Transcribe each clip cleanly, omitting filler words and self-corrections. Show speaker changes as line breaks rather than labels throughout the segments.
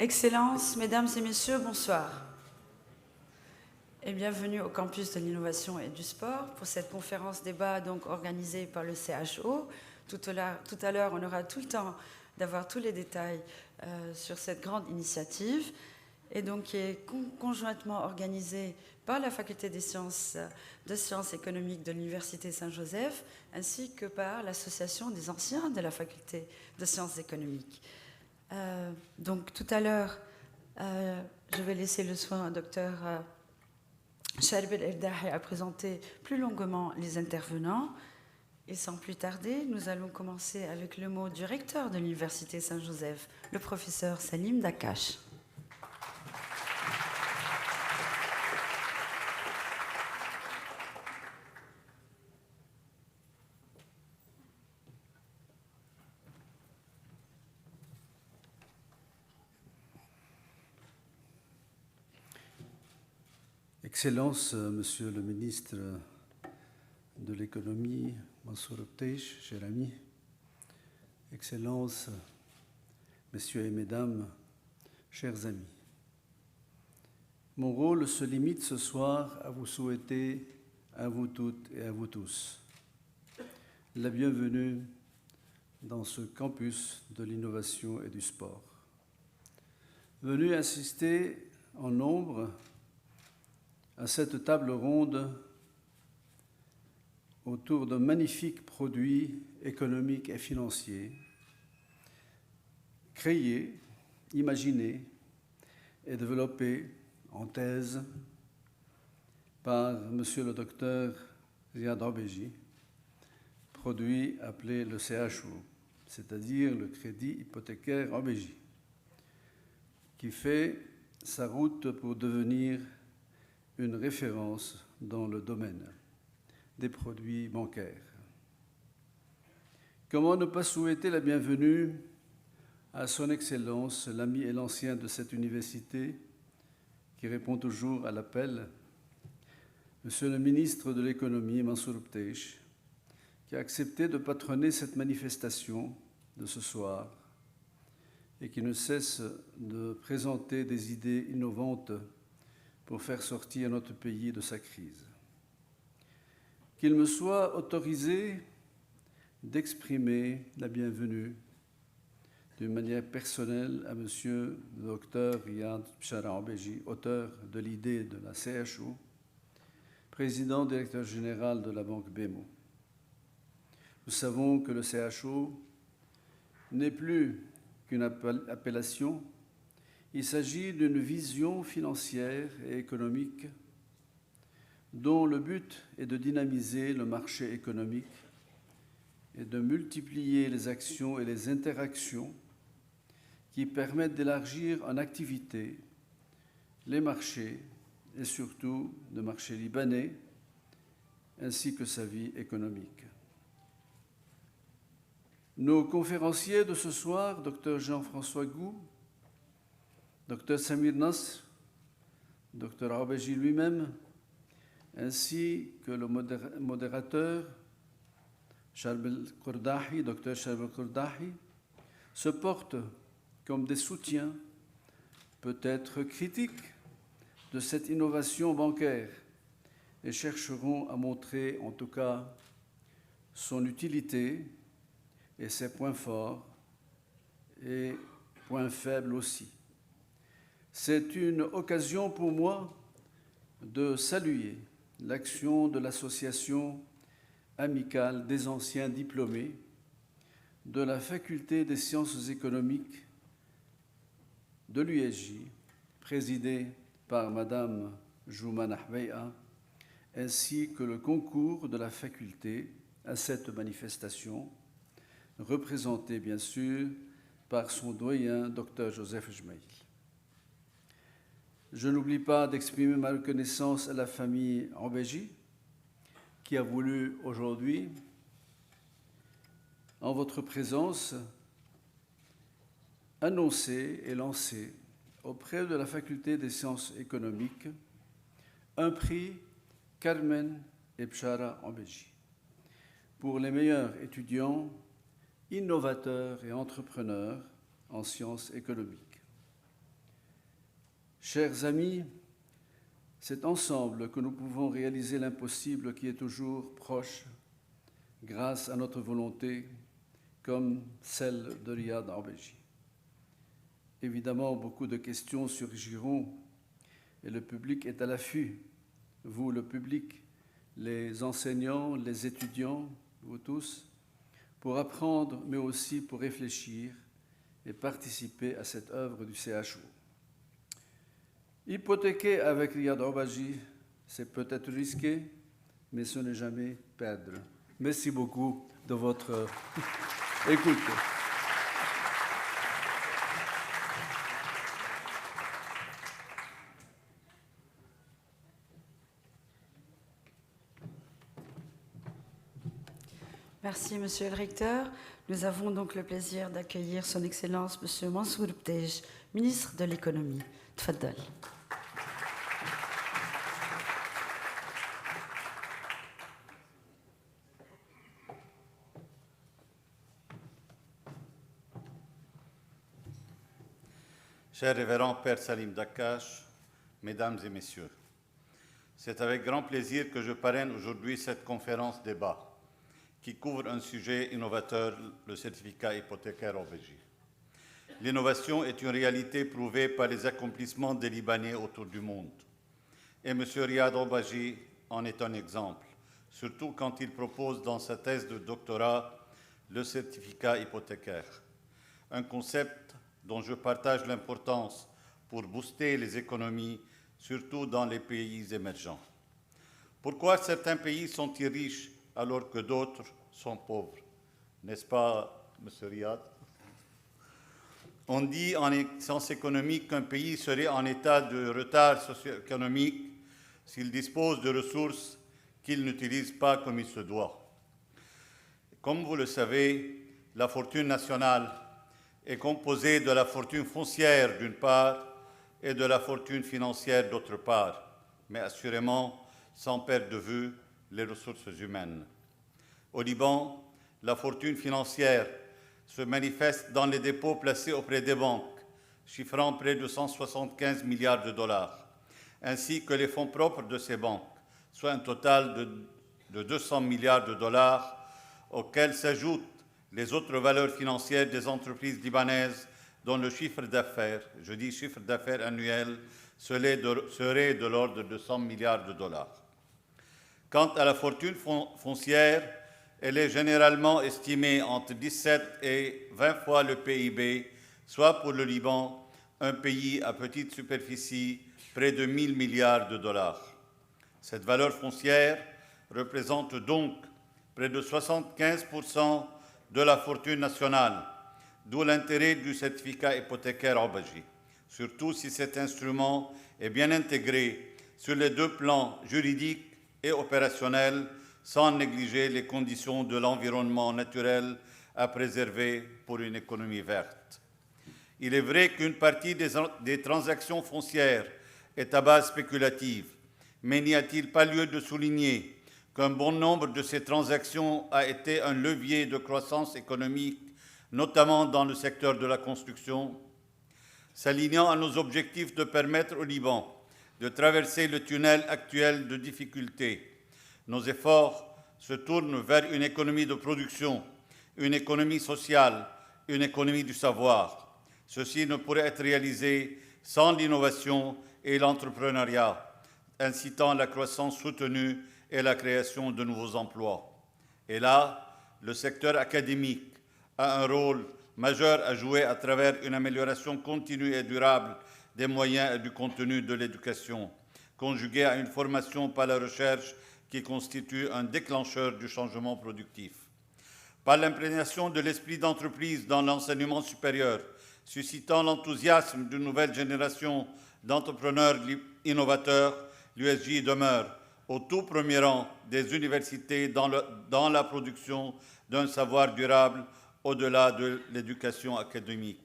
Excellences, Mesdames et Messieurs, bonsoir. Et bienvenue au campus de l'innovation et du sport pour cette conférence débat donc organisée par le CHO. Tout à l'heure, on aura tout le temps d'avoir tous les détails sur cette grande initiative et donc qui est conjointement organisée par la Faculté des sciences économiques de l'Université Saint-Joseph ainsi que par l'Association des anciens de la Faculté de sciences économiques. Donc tout à l'heure, je vais laisser le soin au docteur Sharib El-Erdahi à présenter plus longuement les intervenants. Et sans plus tarder, nous allons commencer avec le mot du recteur de l'Université Saint-Joseph, le professeur Salim Dakash.
Excellences, Monsieur le ministre de l'économie, Mansour Abteish, cher ami, Excellences, Messieurs et Mesdames, chers amis, mon rôle se limite ce soir à vous souhaiter, à vous toutes et à vous tous, la bienvenue dans ce campus de l'innovation et du sport. Venus assister en nombre à cette table ronde autour de magnifiques produits économiques et financiers créés, imaginés et développés en thèse par Monsieur le docteur Ziad Abeji, produit appelé le CHO, c'est-à-dire le Crédit hypothécaire Abeji, qui fait sa route pour devenir une référence dans le domaine des produits bancaires. Comment ne pas souhaiter la bienvenue à son Excellence, l'ami et l'ancien de cette université, qui répond toujours à l'appel, Monsieur le ministre de l'économie, Mansour Abteish, qui a accepté de patronner cette manifestation de ce soir et qui ne cesse de présenter des idées innovantes pour faire sortir notre pays de sa crise. Qu'il me soit autorisé d'exprimer la bienvenue d'une manière personnelle à Monsieur le Dr Riyad Bishara Abeji, auteur de l'idée de la CHO, président directeur général de la Banque BMO. Nous savons que le CHO n'est plus qu'une appellation. Il s'agit d'une vision financière et économique dont le but est de dynamiser le marché économique et de multiplier les actions et les interactions qui permettent d'élargir en activité les marchés et surtout le marché libanais ainsi que sa vie économique. Nos conférenciers de ce soir, Dr Jean-François Gou, Dr Samir Nasr, Dr Abeji lui-même, ainsi que le modérateur Sharib El-Kordahi, Dr Sharib El-Kordahi, se portent comme des soutiens, peut-être critiques, de cette innovation bancaire et chercheront à montrer en tout cas son utilité et ses points forts et points faibles aussi. C'est une occasion pour moi de saluer l'action de l'association amicale des anciens diplômés de la Faculté des sciences économiques de l'USJ, présidée par Madame Jouma Nahbeya, ainsi que le concours de la faculté à cette manifestation, représenté bien sûr par son doyen, Dr Joseph Jmail. Je n'oublie pas d'exprimer ma reconnaissance à la famille Abeji, qui a voulu aujourd'hui, en votre présence, annoncer et lancer auprès de la Faculté des sciences économiques un prix Carmen et Bishara Abeji pour les meilleurs étudiants, innovateurs et entrepreneurs en sciences économiques. Chers amis, c'est ensemble que nous pouvons réaliser l'impossible qui est toujours proche, grâce à notre volonté, comme celle de Riyad Orbaji. Évidemment, beaucoup de questions surgiront et le public est à l'affût. Vous, le public, les enseignants, les étudiants, vous tous, pour apprendre, mais aussi pour réfléchir et participer à cette œuvre du CHO. Hypothéquer avec Riyad Orbaji, c'est peut-être risqué, mais ce n'est jamais perdre. Merci beaucoup de votre écoute.
Merci, Monsieur le Recteur. Nous avons donc le plaisir d'accueillir Son Excellence Monsieur Mansour Btej, ministre de l'Économie. Tfaddal.
Cher révérend Père Salim Dakkash, Mesdames et Messieurs, c'est avec grand plaisir que je parraine aujourd'hui cette conférence débat qui couvre un sujet innovateur, le certificat hypothécaire Orbaji. L'innovation est une réalité prouvée par les accomplissements des Libanais autour du monde. Et M. Riyad Orbaji en est un exemple, surtout quand il propose dans sa thèse de doctorat le certificat hypothécaire, un concept dont je partage l'importance pour booster les économies, surtout dans les pays émergents. Pourquoi certains pays sont-ils riches alors que d'autres sont pauvres? N'est-ce pas, M. Riyad? On dit en sciences économiques qu'un pays serait en état de retard socio-économique s'il dispose de ressources qu'il n'utilise pas comme il se doit. Comme vous le savez, la fortune nationale est composée de la fortune foncière d'une part et de la fortune financière d'autre part, mais assurément sans perdre de vue les ressources humaines. Au Liban, la fortune financière se manifeste dans les dépôts placés auprès des banques, chiffrant près de 175 milliards de dollars, ainsi que les fonds propres de ces banques, soit un total de 200 milliards de dollars, auxquels s'ajoutent les autres valeurs financières des entreprises libanaises dont le chiffre d'affaires, je dis chiffre d'affaires annuel, serait de l'ordre de 100 milliards de dollars. Quant à la fortune foncière, elle est généralement estimée entre 17 et 20 fois le PIB, soit pour le Liban, un pays à petite superficie, près de 1 000 milliards de dollars. Cette valeur foncière représente donc près de 75% de la fortune nationale, d'où l'intérêt du certificat hypothécaire Orbaji, surtout si cet instrument est bien intégré sur les deux plans juridiques et opérationnels, sans négliger les conditions de l'environnement naturel à préserver pour une économie verte. Il est vrai qu'une partie des transactions foncières est à base spéculative, mais n'y a-t-il pas lieu de souligner qu'un bon nombre de ces transactions a été un levier de croissance économique, notamment dans le secteur de la construction, s'alignant à nos objectifs de permettre au Liban de traverser le tunnel actuel de difficultés. Nos efforts se tournent vers une économie de production, une économie sociale, une économie du savoir. Ceci ne pourrait être réalisé sans l'innovation et l'entrepreneuriat, incitant la croissance soutenue et la création de nouveaux emplois. Et là, le secteur académique a un rôle majeur à jouer à travers une amélioration continue et durable des moyens et du contenu de l'éducation, conjuguée à une formation par la recherche qui constitue un déclencheur du changement productif. Par l'imprégnation de l'esprit d'entreprise dans l'enseignement supérieur, suscitant l'enthousiasme d'une nouvelle génération d'entrepreneurs innovateurs, l'USJ demeure au tout premier rang des universités dans la production d'un savoir durable au-delà de l'éducation académique.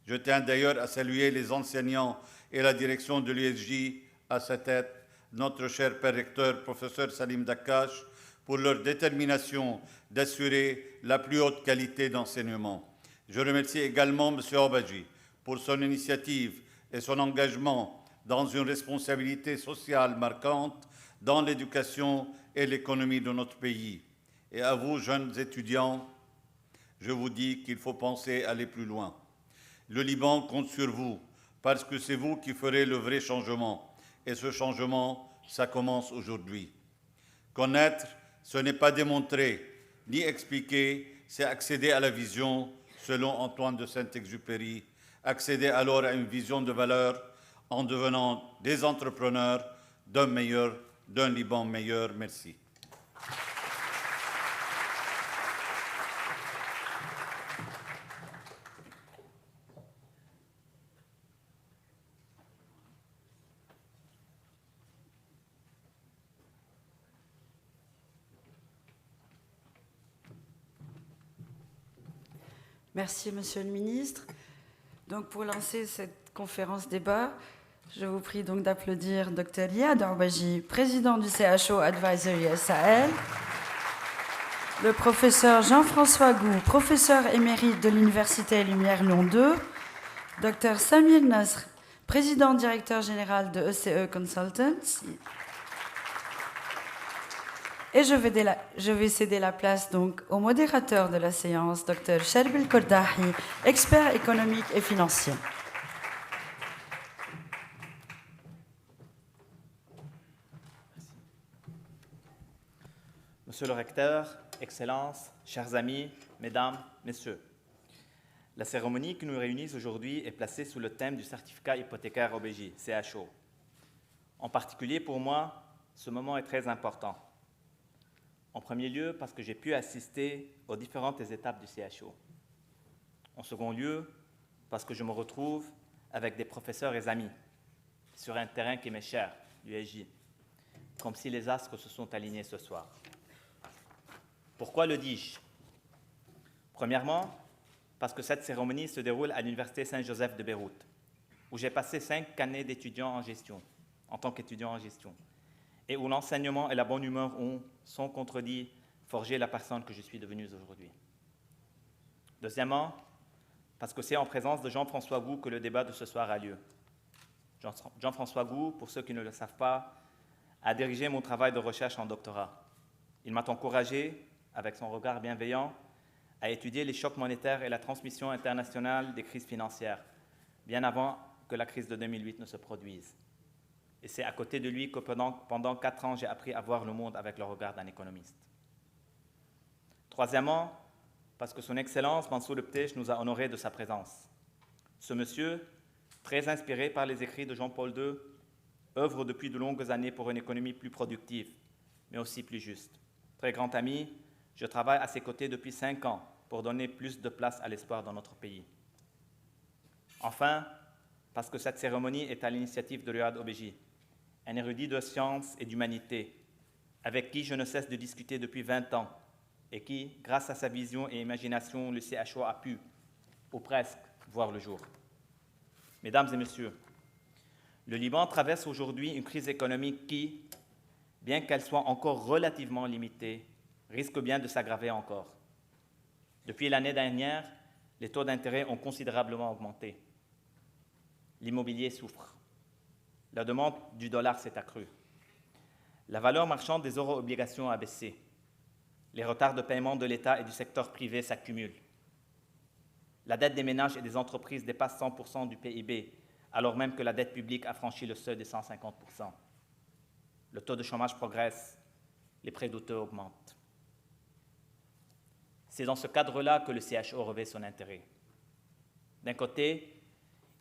Je tiens d'ailleurs à saluer les enseignants et la direction de l'USJ, à sa tête notre cher père recteur, professeur Salim Dakkash, pour leur détermination d'assurer la plus haute qualité d'enseignement. Je remercie également M. Orbaji pour son initiative et son engagement dans une responsabilité sociale marquante dans l'éducation et l'économie de notre pays. Et à vous, jeunes étudiants, je vous dis qu'il faut penser aller plus loin. Le Liban compte sur vous, parce que c'est vous qui ferez le vrai changement. Et ce changement, ça commence aujourd'hui. Connaître, ce n'est pas démontrer, ni expliquer, c'est accéder à la vision, selon Antoine de Saint-Exupéry. Accéder alors à une vision de valeur en devenant des entrepreneurs d'un Liban meilleur. Merci.
Merci, Monsieur le Ministre. Donc, pour lancer cette conférence débat, je vous prie donc d'applaudir Dr Iyad Orbaji, président du CHO Advisory Sahel, le professeur Jean-François Gou, professeur émérite de l'Université Lumière Lyon 2, Dr Samir Nasr, président directeur général de ECE Consultants. Et je vais céder la place donc au modérateur de la séance, Dr Sherbil Kordahi, expert économique et financier.
Monsieur le recteur, Excellences, chers amis, mesdames, messieurs, la cérémonie qui nous réunit aujourd'hui est placée sous le thème du certificat hypothécaire OBJ, CHO. En particulier pour moi, ce moment est très important. En premier lieu, parce que j'ai pu assister aux différentes étapes du CHO. En second lieu, parce que je me retrouve avec des professeurs et amis sur un terrain qui m'est cher, l'USJ, comme si les astres se sont alignés ce soir. Pourquoi le dis-je? Premièrement, parce que cette cérémonie se déroule à l'Université Saint-Joseph de Beyrouth, où j'ai passé 5 années d'étudiant en gestion, en tant qu'étudiant en gestion, et où l'enseignement et la bonne humeur ont, sans contredit, forgé la personne que je suis devenue aujourd'hui. Deuxièmement, parce que c'est en présence de Jean-François Gou que le débat de ce soir a lieu. Jean-François Gou, pour ceux qui ne le savent pas, a dirigé mon travail de recherche en doctorat. Il m'a encouragé, avec son regard bienveillant, à étudier les chocs monétaires et la transmission internationale des crises financières, bien avant que la crise de 2008 ne se produise. Et c'est à côté de lui que pendant 4 ans, j'ai appris à voir le monde avec le regard d'un économiste. Troisièmement, parce que son Excellence Mansour Ebtesh nous a honorés de sa présence. Ce monsieur, très inspiré par les écrits de Jean-Paul II, œuvre depuis de longues années pour une économie plus productive, mais aussi plus juste. Très grand ami, je travaille à ses côtés depuis 5 ans pour donner plus de place à l'espoir dans notre pays. Enfin, parce que cette cérémonie est à l'initiative de Iyad Orbaji, un érudit de sciences et d'humanité, avec qui je ne cesse de discuter depuis 20 ans et qui, grâce à sa vision et imagination, le CHO a pu, ou presque, voir le jour. Mesdames et messieurs, le Liban traverse aujourd'hui une crise économique qui, bien qu'elle soit encore relativement limitée, risque bien de s'aggraver encore. Depuis l'année dernière, les taux d'intérêt ont considérablement augmenté. L'immobilier souffre. La demande du dollar s'est accrue. La valeur marchande des euro-obligations a baissé. Les retards de paiement de l'État et du secteur privé s'accumulent. La dette des ménages et des entreprises dépasse 100% du PIB, alors même que la dette publique a franchi le seuil des 150%. Le taux de chômage progresse, les prêts douteux augmentent. C'est dans ce cadre-là que le CHO revêt son intérêt. D'un côté,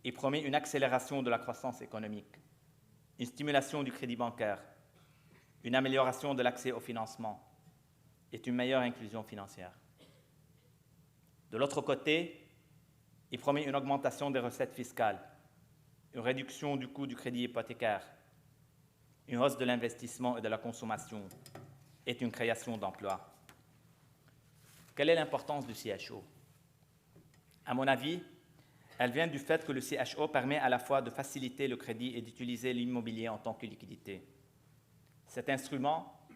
il promet une accélération de la croissance économique, une stimulation du crédit bancaire, une amélioration de l'accès au financement et une meilleure inclusion financière. De l'autre côté, il promet une augmentation des recettes fiscales, une réduction du coût du crédit hypothécaire, une hausse de l'investissement et de la consommation et une création d'emplois. Quelle est l'importance du CHO? À mon avis, elle vient du fait que le CHO permet à la fois de faciliter le crédit et d'utiliser l'immobilier en tant que liquidité. Cet instrument,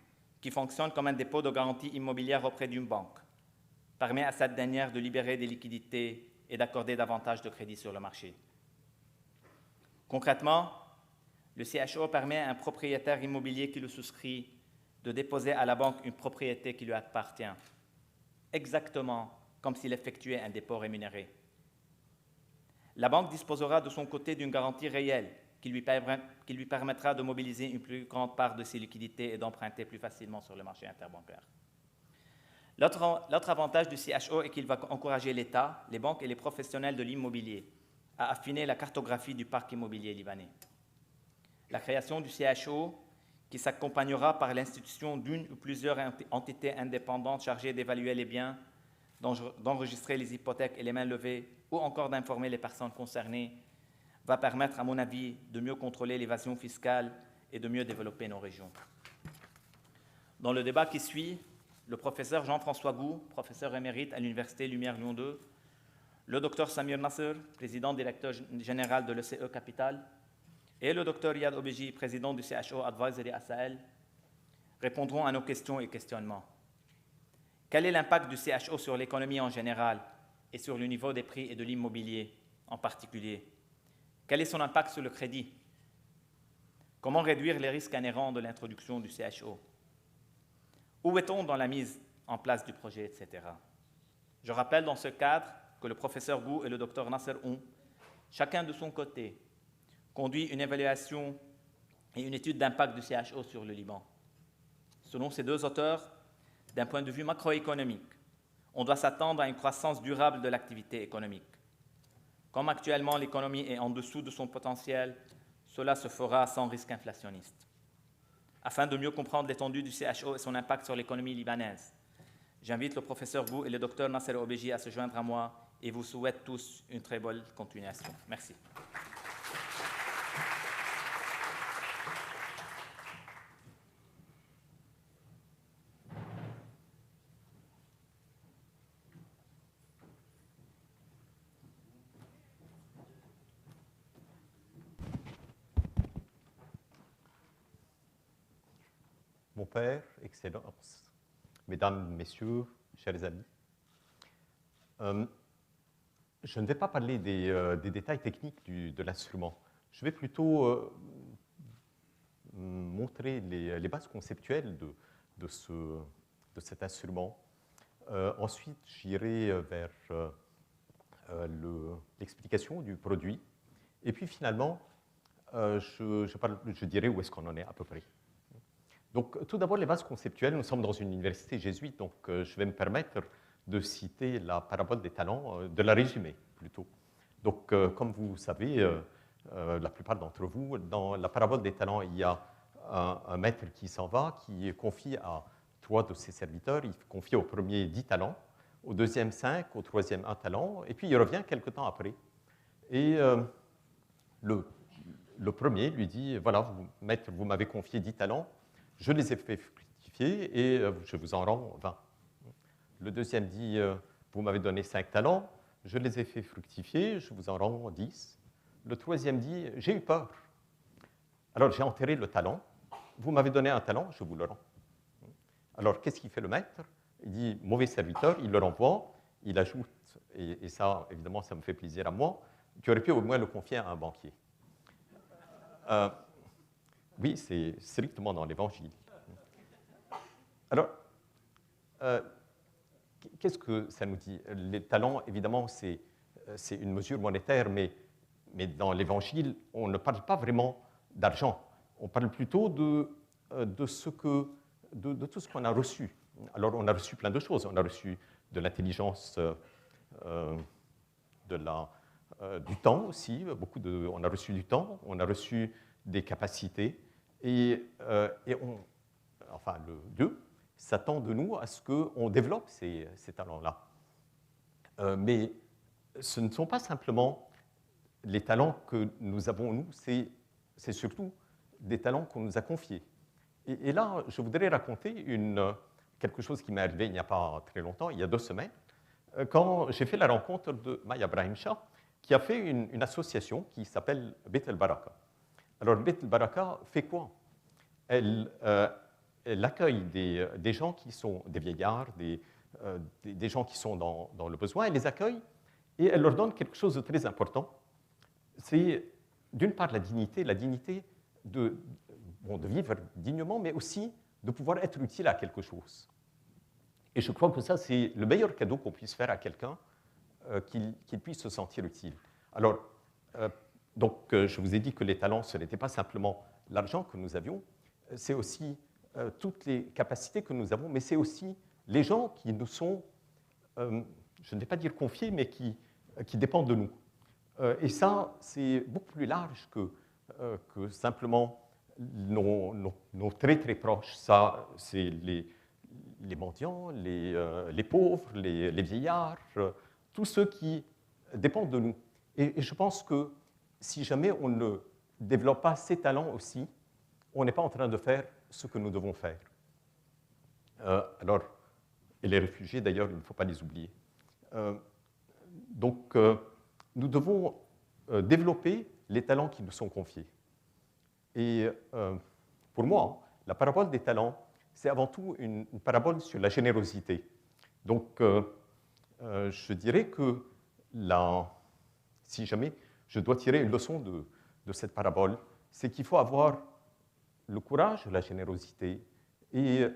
qui fonctionne comme un dépôt de garantie immobilière auprès d'une banque, permet à cette dernière de libérer des liquidités et d'accorder davantage de crédit sur le marché. Concrètement, Le CHO permet à un propriétaire immobilier qui le souscrit de déposer à la banque une propriété qui lui appartient, exactement comme s'il effectuait un dépôt rémunéré. La banque disposera de son côté d'une garantie réelle qui lui permettra de mobiliser une plus grande part de ses liquidités et d'emprunter plus facilement sur le marché interbancaire. L'autre avantage du CHO est qu'il va encourager l'État, les banques et les professionnels de l'immobilier à affiner la cartographie du parc immobilier libanais. La création du CHO, qui s'accompagnera par l'institution d'une ou plusieurs entités indépendantes chargées d'évaluer les biens, d'enregistrer les hypothèques et les mains levées, ou encore d'informer les personnes concernées, va permettre, à mon avis, de mieux contrôler l'évasion fiscale et de mieux développer nos régions. Dans le débat qui suit, le professeur Jean-François Gou, professeur émérite à l'Université Lumière Lyon 2, le docteur Samir Nasser, président directeur général de l'ECE Capital, et le docteur Riyad Obeji, président du CHO Advisory à Sahel, répondront à nos questions et questionnements. Quel est l'impact du CHO sur l'économie en général et sur le niveau des prix et de l'immobilier en particulier? Quel est son impact sur le crédit? Comment réduire les risques inhérents de l'introduction du CHO? Où est-on dans la mise en place du projet, etc. Je rappelle dans ce cadre que le professeur Gou et le docteur Nasser ont, chacun de son côté, conduit une évaluation et une étude d'impact du CHO sur le Liban. Selon ces deux auteurs, d'un point de vue macroéconomique, on doit s'attendre à une croissance durable de l'activité économique. Comme actuellement l'économie est en dessous de son potentiel, cela se fera sans risque inflationniste. Afin de mieux comprendre l'étendue du CHO et son impact sur l'économie libanaise, j'invite le professeur Gou et le docteur Nasser Obeji à se joindre à moi et vous souhaite tous une très bonne continuation. Merci.
Mon père, Excellence, Mesdames, Messieurs, chers amis, je ne vais pas parler des détails techniques de l'instrument. Je vais plutôt montrer les bases conceptuelles de cet instrument. Ensuite, j'irai vers l'explication du produit. Et puis finalement, je dirai où est-ce qu'on en est à peu près. Donc, tout d'abord, les bases conceptuelles. Nous sommes dans une université jésuite, donc je vais me permettre de citer la parabole des talents, de la résumer plutôt. Donc, comme vous savez, la plupart d'entre vous, dans la parabole des talents, il y a un maître qui s'en va, qui confie à 3 de ses serviteurs. Il confie au premier 10 talents, au deuxième 5, au troisième 1 talent, et puis il revient quelque temps après. Et le premier lui dit, voilà, maître, vous m'avez confié 10 talents, je les ai fait fructifier et je vous en rends 20. Le deuxième dit, vous m'avez donné 5 talents, je les ai fait fructifier, je vous en rends 10. Le troisième dit, j'ai eu peur. Alors j'ai enterré le talent, vous m'avez donné un talent, je vous le rends. Alors qu'est-ce qu'il fait le maître? Il dit, mauvais serviteur, il le renvoie, il ajoute, et ça évidemment ça me fait plaisir à moi, tu aurais pu au moins le confier à un banquier. Oui, c'est strictement dans l'Évangile. Alors, qu'est-ce que ça nous dit? Les talents, évidemment, c'est une mesure monétaire, mais dans l'Évangile, on ne parle pas vraiment d'argent. On parle plutôt de tout ce qu'on a reçu. Alors, on a reçu plein de choses. On a reçu de l'intelligence, du temps aussi. On a reçu du temps, on a reçu des capacités. Et Dieu s'attend de nous à ce qu'on développe ces talents-là. Mais ce ne sont pas simplement les talents que nous avons, nous, c'est surtout des talents qu'on nous a confiés. Et là, je voudrais raconter quelque chose qui m'est arrivé il n'y a pas très longtemps, il y a 2 semaines, quand j'ai fait la rencontre de Maya Brahim-Shah, qui a fait une association qui s'appelle Beit el-Baraka. Alors, Beit el-Baraka fait quoi? Elle accueille des gens qui sont des vieillards, des gens qui sont dans le besoin, elle les accueille et elle leur donne quelque chose de très important. C'est d'une part la dignité de vivre dignement, mais aussi de pouvoir être utile à quelque chose. Et je crois que ça, c'est le meilleur cadeau qu'on puisse faire à quelqu'un, qu'il puisse se sentir utile. Alors, je vous ai dit que les talents, ce n'était pas simplement l'argent que nous avions, c'est aussi toutes les capacités que nous avons, mais c'est aussi les gens qui nous sont, je ne vais pas dire confiés, mais qui dépendent de nous. Et ça, c'est beaucoup plus large que simplement nos très très proches. Ça, c'est les mendiants, les pauvres, les vieillards, tous ceux qui dépendent de nous. Et je pense que si jamais on ne développe pas ces talents aussi, on n'est pas en train de faire ce que nous devons faire. Et les réfugiés, d'ailleurs, il ne faut pas les oublier. Nous devons développer les talents qui nous sont confiés. Et pour moi, la parabole des talents, c'est avant tout une parabole sur la générosité. Donc, je dirais que si jamais je dois tirer une leçon de cette parabole, c'est qu'il faut avoir le courage de la générosité et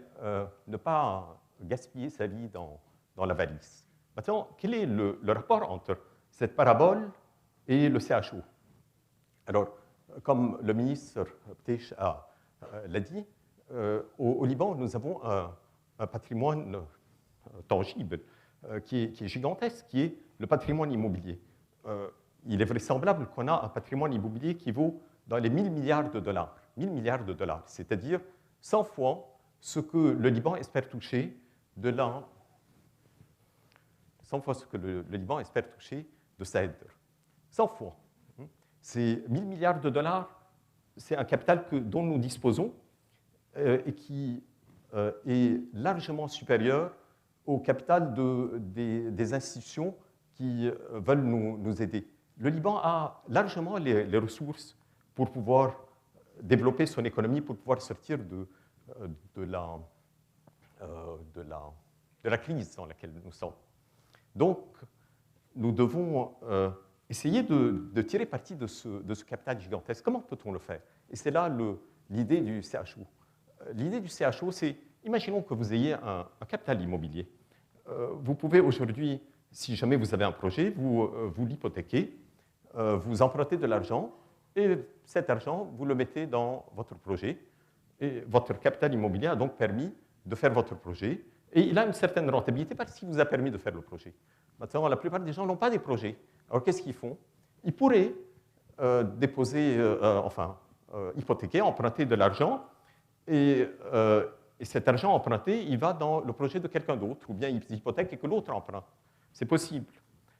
ne pas gaspiller sa vie dans l'avarice. Maintenant, quel est le rapport entre cette parabole et le CHO? Alors, comme le ministre Ptech l'a dit, au Liban, nous avons un patrimoine tangible qui est gigantesque, qui est le patrimoine immobilier. Il est vraisemblable qu'on a un patrimoine immobilier qui vaut dans les 1000 milliards de dollars. 1000 milliards de dollars, c'est-à-dire 100 fois ce que le Liban espère toucher de 100 fois ce que le Liban espère toucher de Saïd. 100 fois. C'est 1000 milliards de dollars, c'est un capital dont nous disposons et qui est largement supérieur au capital des institutions qui veulent nous aider. Le Liban a largement les ressources pour pouvoir développer son économie, pour pouvoir sortir de la crise dans laquelle nous sommes. Donc, nous devons essayer de tirer parti de ce capital gigantesque. Comment peut-on le faire? Et c'est là l'idée du CHO. L'idée du CHO, c'est, imaginons que vous ayez un capital immobilier. Vous pouvez aujourd'hui, si jamais vous avez un projet, vous l'hypothéquez, vous empruntez de l'argent, et cet argent, vous le mettez dans votre projet. Et votre capital immobilier a donc permis de faire votre projet. Et il a une certaine rentabilité parce qu'il vous a permis de faire le projet. Maintenant, la plupart des gens n'ont pas des projets. Alors, qu'est-ce qu'ils font? Ils pourraient hypothéquer, emprunter de l'argent. Et cet argent emprunté, il va dans le projet de quelqu'un d'autre. Ou bien ils hypothèquent et que l'autre emprunte. C'est possible.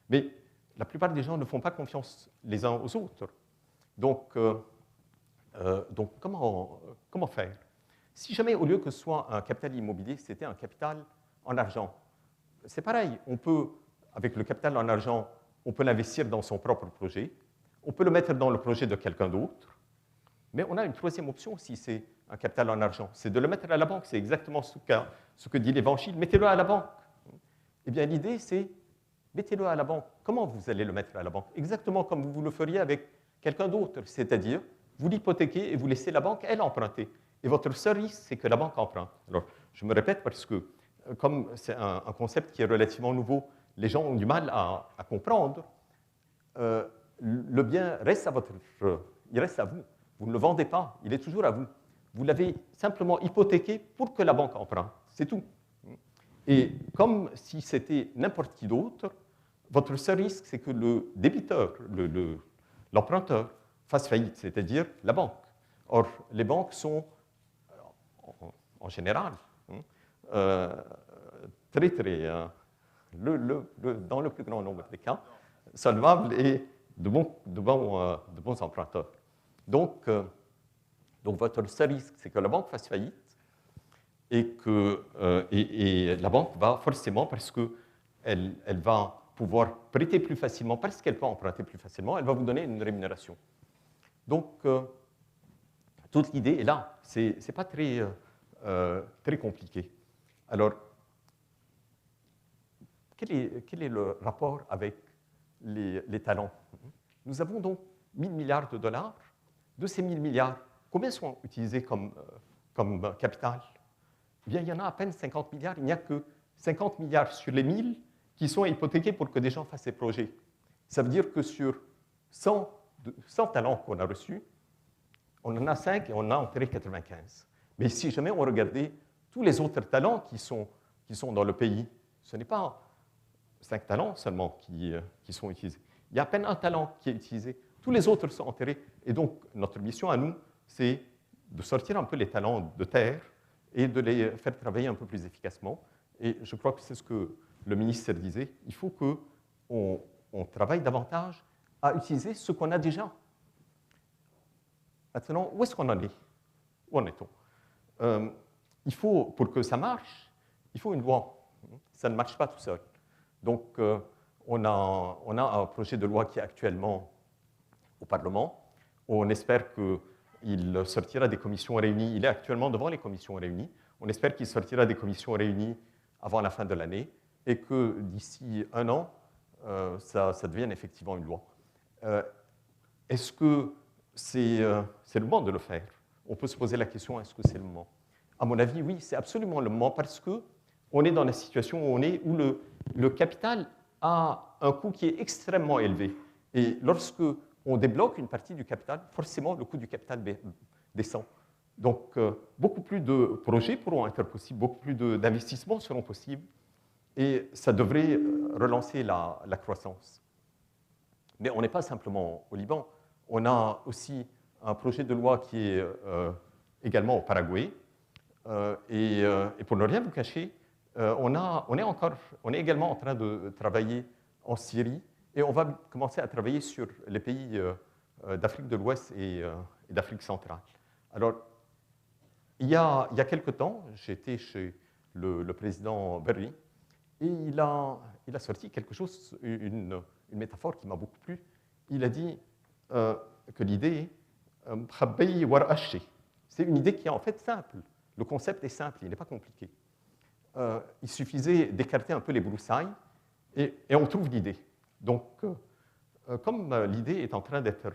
Mais la plupart des gens ne font pas confiance les uns aux autres. Donc comment faire? Si jamais, au lieu que ce soit un capital immobilier, c'était un capital en argent, c'est pareil. On peut, avec le capital en argent, on peut l'investir dans son propre projet, on peut le mettre dans le projet de quelqu'un d'autre, mais on a une troisième option aussi, c'est un capital en argent, c'est de le mettre à la banque. C'est exactement ce que dit l'Évangile, mettez-le à la banque. Eh bien, l'idée, c'est mettez-le à la banque. Comment vous allez le mettre à la banque? Exactement comme vous le feriez avec quelqu'un d'autre, c'est-à-dire vous l'hypothéquez et vous laissez la banque, elle, emprunter. Et votre seul risque, c'est que la banque emprunte. Alors, je me répète parce que, comme c'est un concept qui est relativement nouveau, les gens ont du mal à comprendre. Le bien reste il reste à vous. Vous ne le vendez pas, il est toujours à vous. Vous l'avez simplement hypothéqué pour que la banque emprunte. C'est tout. Et comme si c'était n'importe qui d'autre, votre seul risque, c'est que le débiteur, l'emprunteur, fasse faillite, c'est-à-dire la banque. Or, les banques sont, en général, très, très, dans le plus grand nombre des cas, solvables et de bons emprunteurs. Donc, votre seul risque, c'est que la banque fasse faillite et la banque va forcément, parce qu'elle va pouvoir prêter plus facilement, parce qu'elle peut emprunter plus facilement, elle va vous donner une rémunération. Donc, toute l'idée est là. Ce n'est pas très compliqué. Alors, quel est le rapport avec les talents? Nous avons donc 1000 milliards de dollars. De ces 1000 milliards, Combien sont utilisés comme capital? Eh bien, il y en a à peine 50 milliards. Il n'y a que 50 milliards sur les 1000 qui sont hypothéqués pour que des gens fassent ces projets. Ça veut dire que sur 100 talents qu'on a reçus, on en a 5 et on en a enterré 95. Mais si jamais on regardait tous les autres talents qui sont dans le pays, ce n'est pas 5 talents seulement qui sont utilisés. Il y a à peine un talent qui est utilisé. Tous les autres sont enterrés. Et donc, notre mission à nous, c'est de sortir un peu les talents de terre et de les faire travailler un peu plus efficacement. Et je crois que c'est ce que le ministère disait. Il faut qu'on travaille davantage à utiliser ce qu'on a déjà. Maintenant, où est-ce qu'on en est? Où en est-on? Il faut, pour que ça marche, il faut une loi. Ça ne marche pas tout seul. Donc, on a un projet de loi qui est actuellement au Parlement. On espère qu'il sortira des commissions réunies. Il est actuellement devant les commissions réunies. On espère qu'il sortira des commissions réunies avant la fin de l'année et que d'ici 1 an, ça devienne effectivement une loi. Est-ce que c'est le moment de le faire? On peut se poser la question, est-ce que c'est le moment? À mon avis, oui, c'est absolument le moment parce qu'on est dans la situation où on est, où le capital a un coût qui est extrêmement élevé. Et lorsque on débloque une partie du capital, forcément, le coût du capital descend. Donc, beaucoup plus de projets pourront être possibles, beaucoup plus d'investissements seront possibles, et ça devrait relancer la croissance. Mais on n'est pas simplement au Liban. On a aussi un projet de loi qui est également au Paraguay. Et pour ne rien vous cacher, on est également en train de travailler en Syrie et on va commencer à travailler sur les pays d'Afrique de l'Ouest et d'Afrique centrale. Alors, il y a quelque temps, j'étais chez le président Berry et il a sorti quelque chose, une métaphore qui m'a beaucoup plu. Il a dit que l'idée, c'est une idée qui est en fait simple. Le concept est simple, il n'est pas compliqué. Il suffisait d'écarter un peu les broussailles et on trouve l'idée. Donc, comme l'idée est en train d'être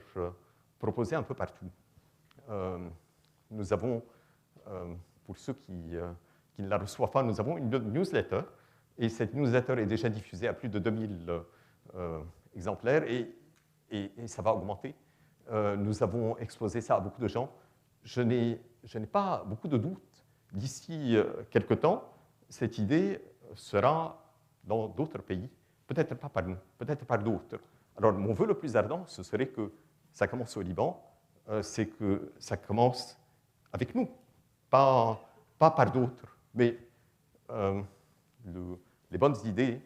proposée un peu partout, nous avons, pour ceux qui ne la reçoivent pas, nous avons une newsletter et cette newsletter est déjà diffusée à plus de 2000 exemplaires et ça va augmenter. Nous avons exposé ça à beaucoup de gens. Je n'ai pas beaucoup de doutes. D'ici quelque temps, cette idée sera dans d'autres pays, peut-être pas par nous, peut-être par d'autres. Alors, mon vœu le plus ardent, ce serait que ça commence au Liban, c'est que ça commence avec nous, pas par d'autres. Mais les bonnes idées,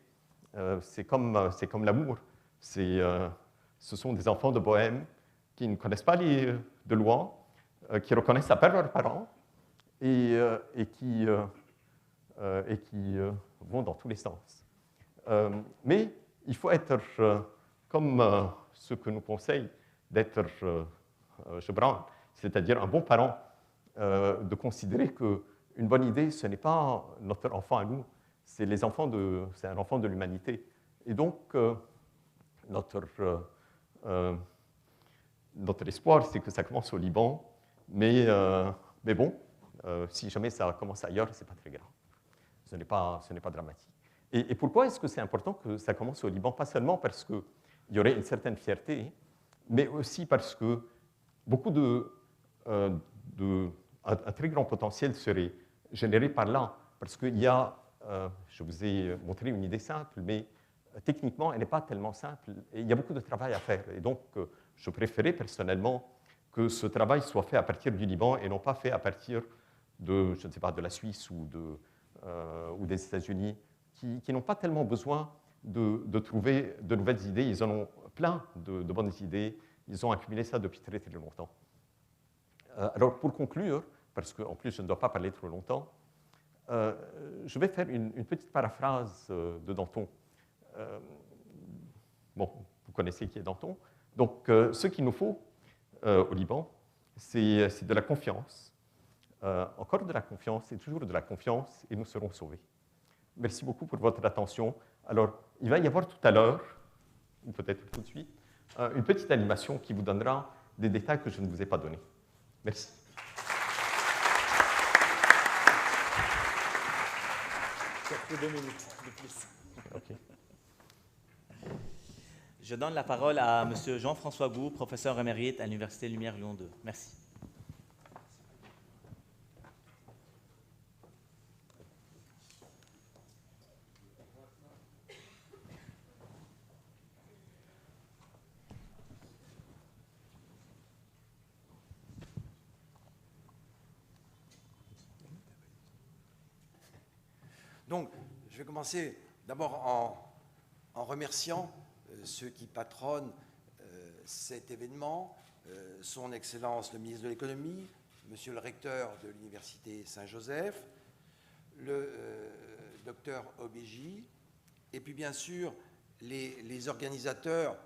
c'est comme l'amour. Ce sont des enfants de bohème qui ne connaissent pas de loi, qui reconnaissent à peine leurs parents et qui vont dans tous les sens. Mais il faut être comme ce que nous conseille d'être Gebran, c'est-à-dire un bon parent, de considérer qu'une bonne idée, ce n'est pas notre enfant à nous, c'est un enfant de l'humanité. Et donc, notre espoir, c'est que ça commence au Liban, mais bon, si jamais ça commence ailleurs, ce n'est pas très grave. Ce n'est pas dramatique. Et pourquoi est-ce que c'est important que ça commence au Liban? Pas seulement parce qu'il y aurait une certaine fierté, mais aussi parce que un très grand potentiel serait généré par là. Parce qu'il y a, je vous ai montré une idée simple, mais techniquement, elle n'est pas tellement simple. Et il y a beaucoup de travail à faire. Et donc, je préférais personnellement que ce travail soit fait à partir du Liban et non pas fait à partir de, je ne sais pas, de la Suisse ou des États-Unis, qui n'ont pas tellement besoin de trouver de nouvelles idées. Ils en ont plein de bonnes idées. Ils ont accumulé ça depuis très, très longtemps. Alors, pour conclure, parce qu'en plus, je ne dois pas parler trop longtemps, je vais faire une petite paraphrase de Danton. Bon, vous connaissez qui est Danton. Donc, ce qu'il nous faut au Liban, c'est de la confiance. Encore de la confiance et toujours de la confiance, et nous serons sauvés. Merci beaucoup pour votre attention. Alors, il va y avoir tout à l'heure, ou peut-être tout de suite, une petite animation qui vous donnera des détails que je ne vous ai pas donnés. Merci.
Peut-être 2 minutes de plus.
Ok.
Je donne la parole à M. Jean-François Gou, professeur émérite à l'Université Lumière Lyon 2. Merci.
Donc, je vais commencer d'abord en remerciant ceux qui patronnent cet événement, son Excellence le ministre de l'Économie, Monsieur le recteur de l'Université Saint-Joseph, le docteur Obéji, et puis bien sûr les organisateurs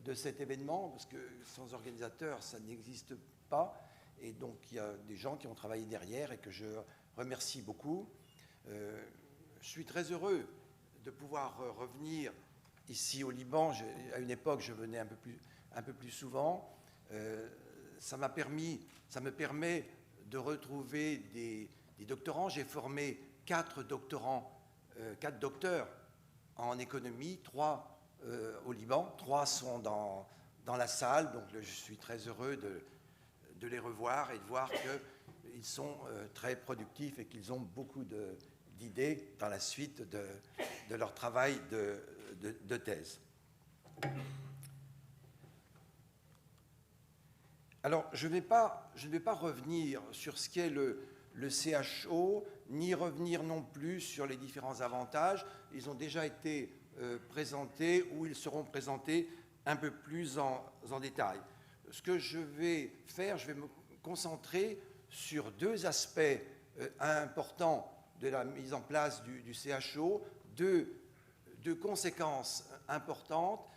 de cet événement, parce que sans organisateurs, ça n'existe pas, et donc il y a des gens qui ont travaillé derrière et que je remercie beaucoup. Je suis très heureux de pouvoir revenir ici au Liban. À une époque, je venais un peu plus souvent. Ça me permet de retrouver des doctorants. J'ai formé 4 doctorants, 4 docteurs en économie, 3 au Liban, 3 sont dans la salle. Donc je suis très heureux de les revoir et de voir qu'ils sont très productifs et qu'ils ont beaucoup d'idées dans la suite de leur travail de thèse. Alors, je ne vais pas revenir sur ce qu'est le CHO, ni revenir non plus sur les différents avantages. Ils ont déjà été présentés ou ils seront présentés un peu plus en détail. Ce que je vais faire, je vais me concentrer sur 2 aspects importants de la mise en place du CHO, deux conséquences importantes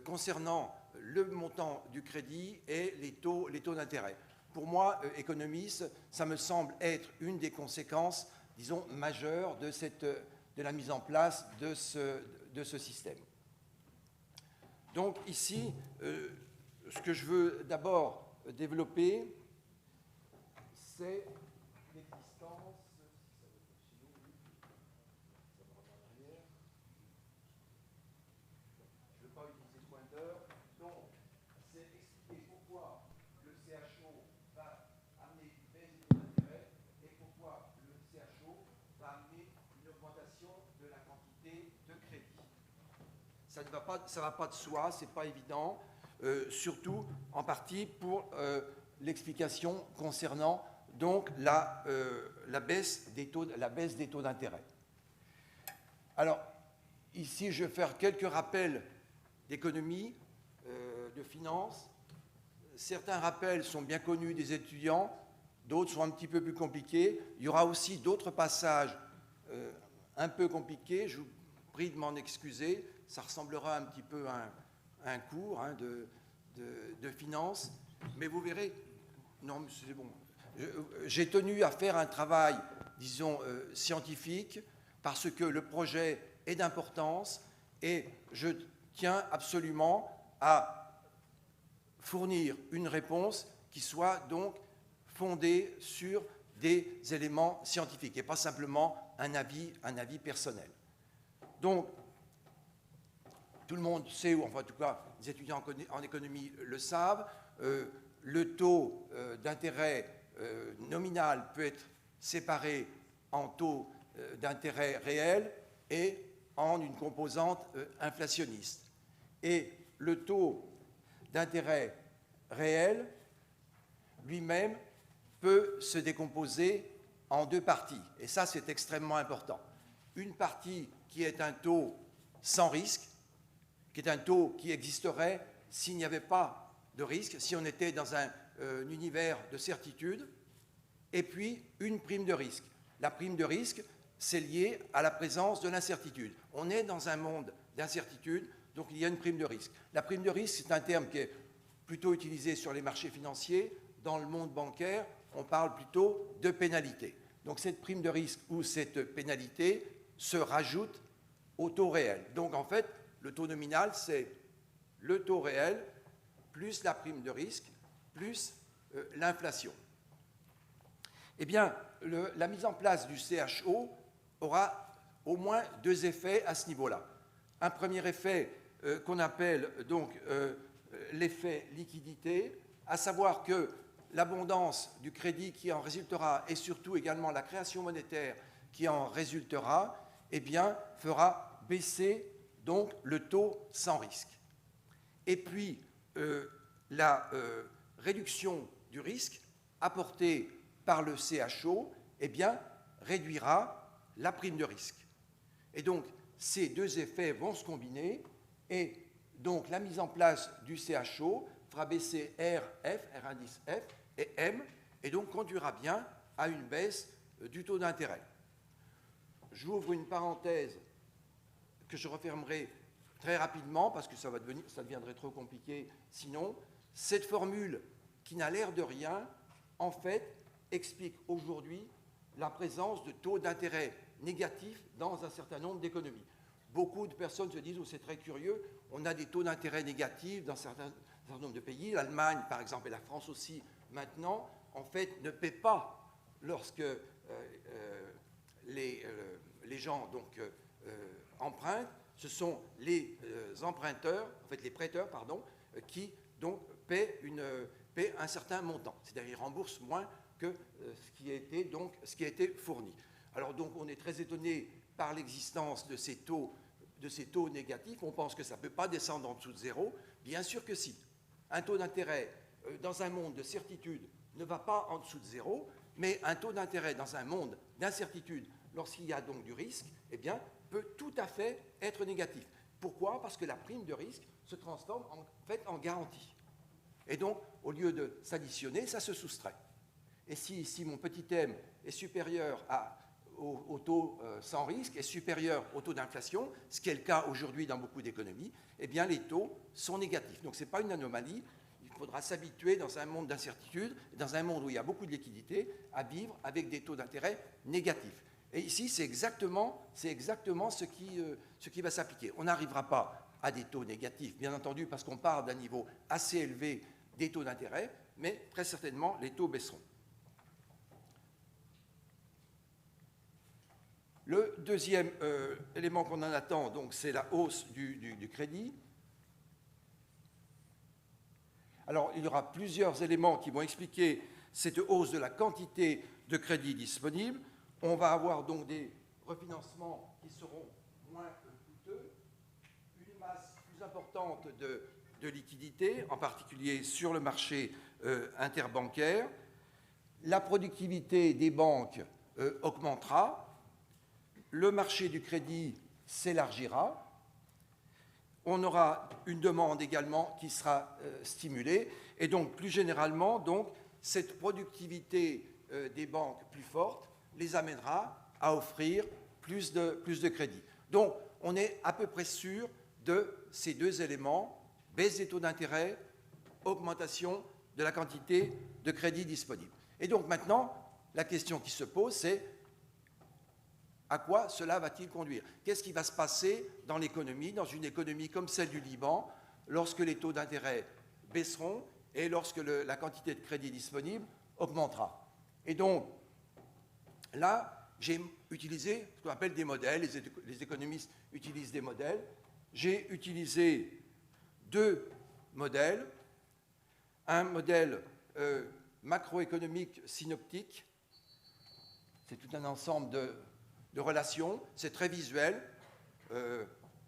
concernant le montant du crédit et les taux d'intérêt. Pour moi, économiste, ça me semble être une des conséquences, disons, majeures de la mise en place de ce système. Donc ici, ce que je veux d'abord développer, c'est l'existence... Je ne veux pas utiliser le pointeur. Donc, c'est expliquer pourquoi le CHO va amener une baisse des taux d'intérêt et pourquoi le CHO va amener une augmentation de la quantité de crédit. Ça ne va pas de soi, ce n'est pas évident, surtout en partie pour l'explication concernant donc la baisse des taux d'intérêt. Alors, ici, je vais faire quelques rappels d'économie, de finance. Certains rappels sont bien connus des étudiants, d'autres sont un petit peu plus compliqués. Il y aura aussi d'autres passages un peu compliqués. Je vous prie de m'en excuser. Ça ressemblera un petit peu à un cours de finance. Mais vous verrez, non, c'est bon. J'ai tenu à faire un travail, disons, scientifique, parce que le projet est d'importance et je tiens absolument à fournir une réponse qui soit donc fondée sur des éléments scientifiques et pas simplement un avis personnel. Donc, tout le monde sait, ou enfin en tout cas les étudiants en économie le savent, le taux d'intérêt nominal peut être séparé en taux d'intérêt réel et en une composante inflationniste. Et le taux d'intérêt réel lui-même peut se décomposer en 2 parties. Et ça, c'est extrêmement important. Une partie qui est un taux sans risque, qui est un taux qui existerait s'il n'y avait pas de risque, si on était dans un univers de certitude, et puis une prime de risque. La prime de risque, c'est lié à la présence de l'incertitude. On est dans un monde d'incertitude, donc il y a une prime de risque. La prime de risque, c'est un terme qui est plutôt utilisé sur les marchés financiers. Dans le monde bancaire, on parle plutôt de pénalité. Donc cette prime de risque ou cette pénalité se rajoute au taux réel. Donc en fait, le taux nominal, c'est le taux réel plus la prime de risque plus l'inflation. Eh bien, la mise en place du CHO aura au moins 2 effets à ce niveau-là. Un premier effet qu'on appelle donc l'effet liquidité, à savoir que l'abondance du crédit qui en résultera et surtout également la création monétaire qui en résultera, eh bien, fera baisser donc le taux sans risque. Et puis, la réduction du risque apportée par le CHO, eh bien, réduira la prime de risque. Et donc, ces 2 effets vont se combiner et donc la mise en place du CHO fera baisser R indice F et M et donc conduira bien à une baisse du taux d'intérêt. J'ouvre une parenthèse que je refermerai très rapidement parce que ça deviendrait trop compliqué sinon. Cette formule qui n'a l'air de rien, en fait, explique aujourd'hui la présence de taux d'intérêt négatifs dans un certain nombre d'économies. Beaucoup de personnes se disent, c'est très curieux, on a des taux d'intérêt négatifs dans un certain nombre de pays. L'Allemagne, par exemple, et la France aussi, maintenant, en fait, ne paient pas lorsque les gens donc, empruntent. Ce sont les emprunteurs, en fait les prêteurs, pardon, qui donc paient un certain montant. C'est-à-dire qu'ils remboursent moins que ce qui a été fourni. Alors donc on est très étonné par l'existence de ces taux négatifs. On pense que ça ne peut pas descendre en dessous de 0. Bien sûr que si. Un taux d'intérêt dans un monde de certitude ne va pas en dessous de 0, mais un taux d'intérêt dans un monde d'incertitude, lorsqu'il y a donc du risque, eh bien, peut tout à fait être négatif. Pourquoi? Parce que la prime de risque se transforme en fait en garantie. Et donc, au lieu de s'additionner, ça se soustrait. Et si mon petit m est supérieur au taux sans risque, est supérieur au taux d'inflation, ce qui est le cas aujourd'hui dans beaucoup d'économies, eh bien les taux sont négatifs. Donc ce n'est pas une anomalie. Il faudra s'habituer dans un monde d'incertitude, dans un monde où il y a beaucoup de liquidités, à vivre avec des taux d'intérêt négatifs. Et ici, c'est exactement ce qui va s'appliquer. On n'arrivera pas à des taux négatifs, bien entendu, parce qu'on part d'un niveau assez élevé des taux d'intérêt, mais très certainement, les taux baisseront. Le deuxième élément qu'on en attend, donc, c'est la hausse du crédit. Alors, il y aura plusieurs éléments qui vont expliquer cette hausse de la quantité de crédit disponible. On va avoir donc des refinancements qui seront moins coûteux, une masse plus importante de liquidités, en particulier sur le marché interbancaire. La productivité des banques augmentera. Le marché du crédit s'élargira. On aura une demande également qui sera stimulée. Et donc, plus généralement, donc, cette productivité des banques plus forte les amènera à offrir plus de crédit. Donc, on est à peu près sûr de ces 2 éléments, baisse des taux d'intérêt, augmentation de la quantité de crédit disponible. Et donc maintenant, la question qui se pose, c'est à quoi cela va-t-il conduire? Qu'est-ce qui va se passer dans l'économie, dans une économie comme celle du Liban, lorsque les taux d'intérêt baisseront et lorsque la quantité de crédit disponible augmentera? Et donc, là, j'ai utilisé ce qu'on appelle des modèles, les économistes utilisent des modèles. J'ai utilisé 2 modèles. Un modèle macroéconomique synoptique, c'est tout un ensemble de relations, c'est très visuel.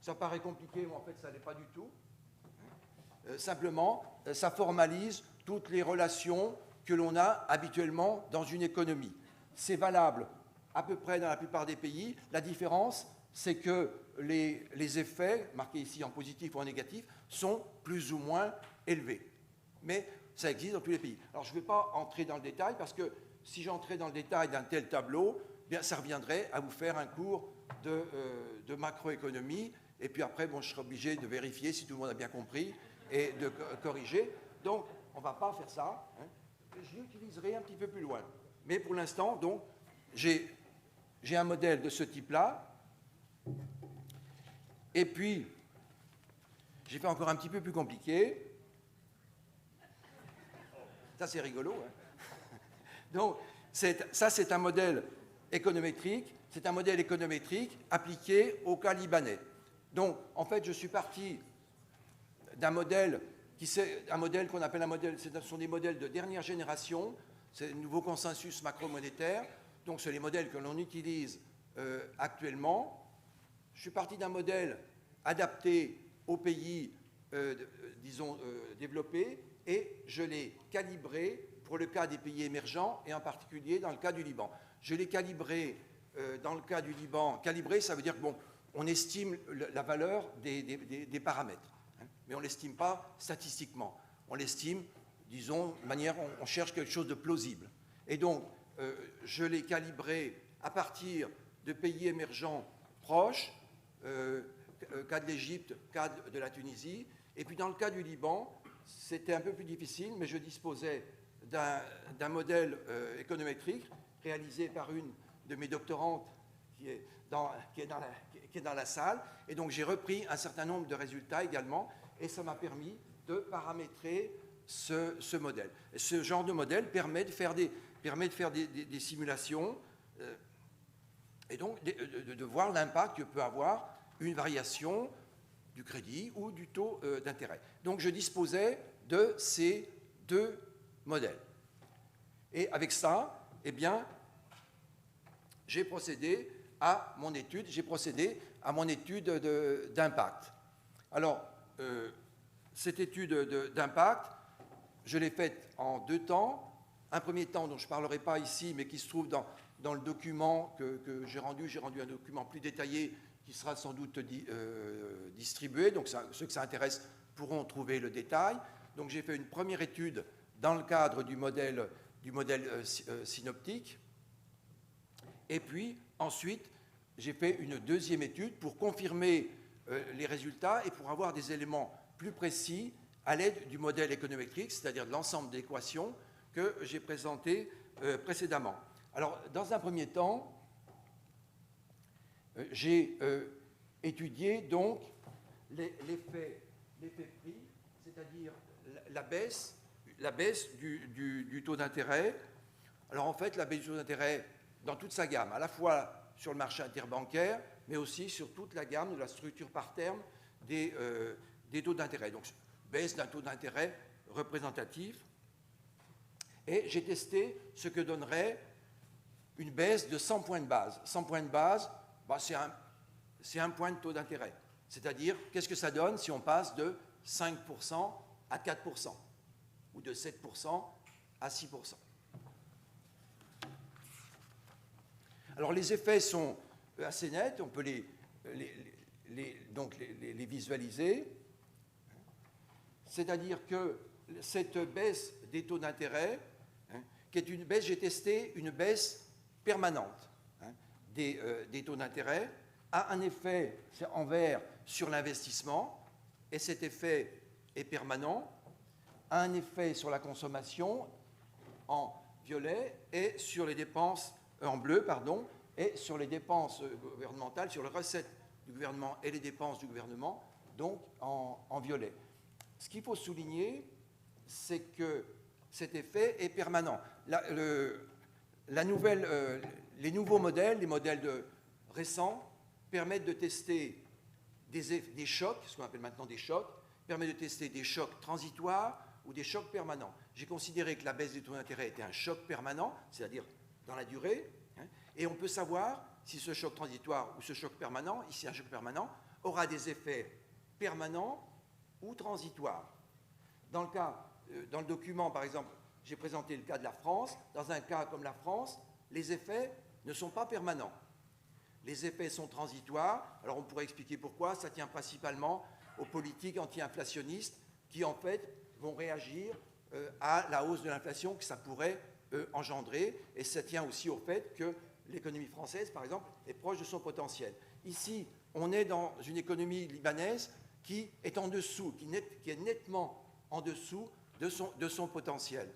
Ça paraît compliqué, mais en fait, ça ne l'est pas du tout. Simplement, ça formalise toutes les relations que l'on a habituellement dans une économie. C'est valable à peu près dans la plupart des pays. La différence, c'est que les effets, marqués ici en positif ou en négatif, sont plus ou moins élevés. Mais ça existe dans tous les pays. Alors, je ne vais pas entrer dans le détail, parce que si j'entrais dans le détail d'un tel tableau, bien, ça reviendrait à vous faire un cours de macroéconomie, et puis après, bon, je serai obligé de vérifier si tout le monde a bien compris et de corriger. Donc, on ne va pas faire ça. Hein. Je l'utiliserai un petit peu plus loin. Mais pour l'instant, donc, j'ai un modèle de ce type-là. Et puis, j'ai fait encore un petit peu plus compliqué. Ça, c'est rigolo. Hein. Donc, Ça, c'est un modèle économétrique. C'est un modèle économétrique appliqué au cas libanais. Donc, en fait, je suis parti d'un modèle qu'on appelle un modèle, ce sont des modèles de dernière génération, c'est le nouveau consensus macromonétaire, donc c'est les modèles que l'on utilise actuellement. Je suis parti d'un modèle adapté aux pays, disons, développés, et je l'ai calibré pour le cas des pays émergents, et en particulier dans le cas du Liban. Je l'ai calibré dans le cas du Liban. Calibré, ça veut dire qu'on estime la valeur des paramètres, hein, mais on ne l'estime pas statistiquement. On l'estime, disons, de manière, on cherche quelque chose de plausible. Et donc, je l'ai calibré à partir de pays émergents proches, cas de l'Égypte, cas de la Tunisie. Et puis dans le cas du Liban, c'était un peu plus difficile, mais je disposais d'un modèle économétrique réalisé par une de mes doctorantes qui est dans la salle. Et donc j'ai repris un certain nombre de résultats également, et ça m'a permis de paramétrer ce modèle. Et ce genre de modèle permet de faire des simulations et donc de voir l'impact que peut avoir une variation du crédit ou du taux d'intérêt. Donc je disposais de ces deux modèles. Et avec ça, eh bien, j'ai procédé à mon étude d'impact. Alors, cette étude d'impact, je l'ai faite en 2 temps. Un premier temps dont je ne parlerai pas ici, mais qui se trouve dans le document que j'ai rendu. J'ai rendu un document plus détaillé qui sera sans doute distribué. Donc ceux que ça intéresse pourront trouver le détail. Donc j'ai fait une première étude dans le cadre du modèle synoptique. Et puis ensuite, j'ai fait une deuxième étude pour confirmer les résultats et pour avoir des éléments plus précis à l'aide du modèle économétrique, c'est-à-dire de l'ensemble d'équations que j'ai présenté précédemment. Alors, dans un premier temps, j'ai étudié donc l'effet prix, c'est-à-dire la baisse du taux d'intérêt. Alors, en fait, la baisse du taux d'intérêt dans toute sa gamme, à la fois sur le marché interbancaire, mais aussi sur toute la gamme de la structure par terme des taux d'intérêt. Donc, baisse d'un taux d'intérêt représentatif. Et j'ai testé ce que donnerait une baisse de 100 points de base. 100 points de base, c'est un point de taux d'intérêt. C'est-à-dire, qu'est-ce que ça donne si on passe de 5% à 4% ou de 7% à 6%. Alors, les effets sont assez nets, on peut les visualiser. C'est-à-dire que cette baisse des taux d'intérêt, qui est une baisse, j'ai testé une baisse permanente des taux d'intérêt, a un effet en vert sur l'investissement, et cet effet est permanent, a un effet sur la consommation en violet et sur les dépenses en bleu, pardon, et sur les dépenses gouvernementales, sur les recettes du gouvernement et les dépenses du gouvernement, donc en violet. Ce qu'il faut souligner, c'est que cet effet est permanent. Les nouveaux modèles, les modèles récents, permettent de tester des chocs, ce qu'on appelle maintenant des chocs, permettent de tester des chocs transitoires ou des chocs permanents. J'ai considéré que la baisse des taux d'intérêt était un choc permanent, c'est-à-dire dans la durée, et on peut savoir si ce choc transitoire ou ce choc permanent, ici un choc permanent, aura des effets permanents ou transitoires. Dans le document, par exemple, j'ai présenté le cas de la France. Dans un cas comme la France, les effets ne sont pas permanents. Les effets sont transitoires. Alors on pourrait expliquer pourquoi. Ça tient principalement aux politiques anti-inflationnistes qui, en fait, vont réagir à la hausse de l'inflation que ça pourrait engendrer. Et ça tient aussi au fait que l'économie française, par exemple, est proche de son potentiel. Ici, on est dans une économie libanaise qui est en dessous, qui est nettement en dessous de son potentiel.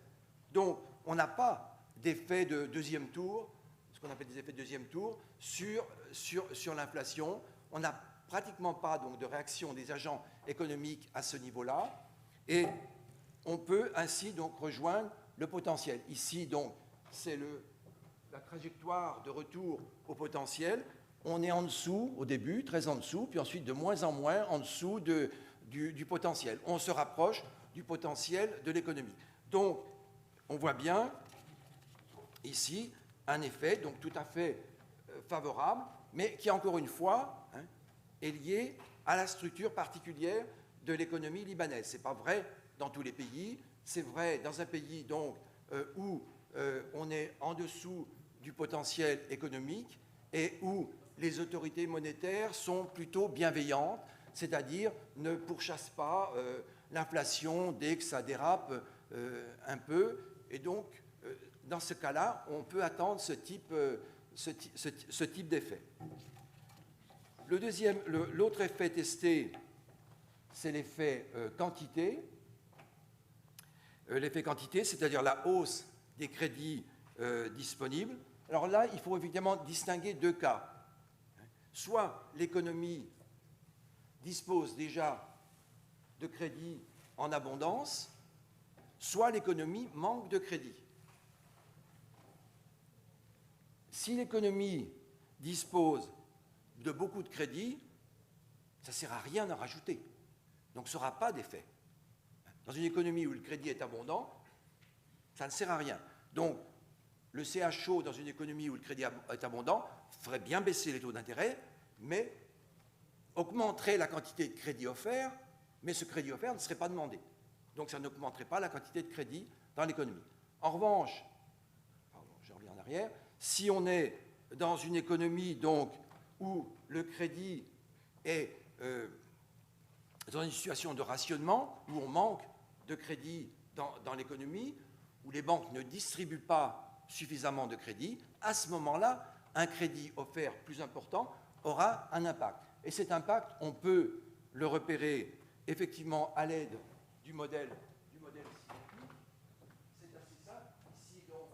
Donc, on n'a pas d'effet de deuxième tour, ce qu'on appelle des effets de deuxième tour, sur l'inflation. On n'a pratiquement pas donc, de réaction des agents économiques à ce niveau-là. Et on peut ainsi donc rejoindre le potentiel. Ici, donc, c'est la trajectoire de retour au potentiel, on est en dessous au début, très en dessous, puis ensuite de moins en moins en dessous du potentiel. On se rapproche du potentiel de l'économie. Donc, on voit bien ici un effet donc tout à fait favorable, mais qui, encore une fois, est lié à la structure particulière de l'économie libanaise. Ce n'est pas vrai dans tous les pays, c'est vrai dans un pays donc, où on est en dessous du potentiel économique et où les autorités monétaires sont plutôt bienveillantes, c'est-à-dire ne pourchassent pas l'inflation dès que ça dérape un peu. Et donc, dans ce cas-là, on peut attendre ce type d'effet. L'autre effet testé, c'est l'effet quantité. L'effet quantité, c'est-à-dire la hausse des crédits disponibles. Alors là, il faut évidemment distinguer deux cas. Soit l'économie dispose déjà de crédits en abondance, soit l'économie manque de crédits. Si l'économie dispose de beaucoup de crédits, ça ne sert à rien d'en rajouter. Donc ça n'aura pas d'effet. Dans une économie où le crédit est abondant, ça ne sert à rien. Donc le CHO dans une économie où le crédit est abondant ferait bien baisser les taux d'intérêt, mais augmenterait la quantité de crédit offert, mais ce crédit offert ne serait pas demandé. Donc ça n'augmenterait pas la quantité de crédit dans l'économie. En revanche, je reviens en arrière, si on est dans une économie donc, où le crédit est dans une situation de rationnement, où on manque de crédit dans l'économie, où les banques ne distribuent pas suffisamment de crédit, à ce moment-là, un crédit offert plus important aura un impact. Et cet impact, on peut le repérer effectivement à l'aide du modèle symétrique. C'est assez simple. Ici, donc,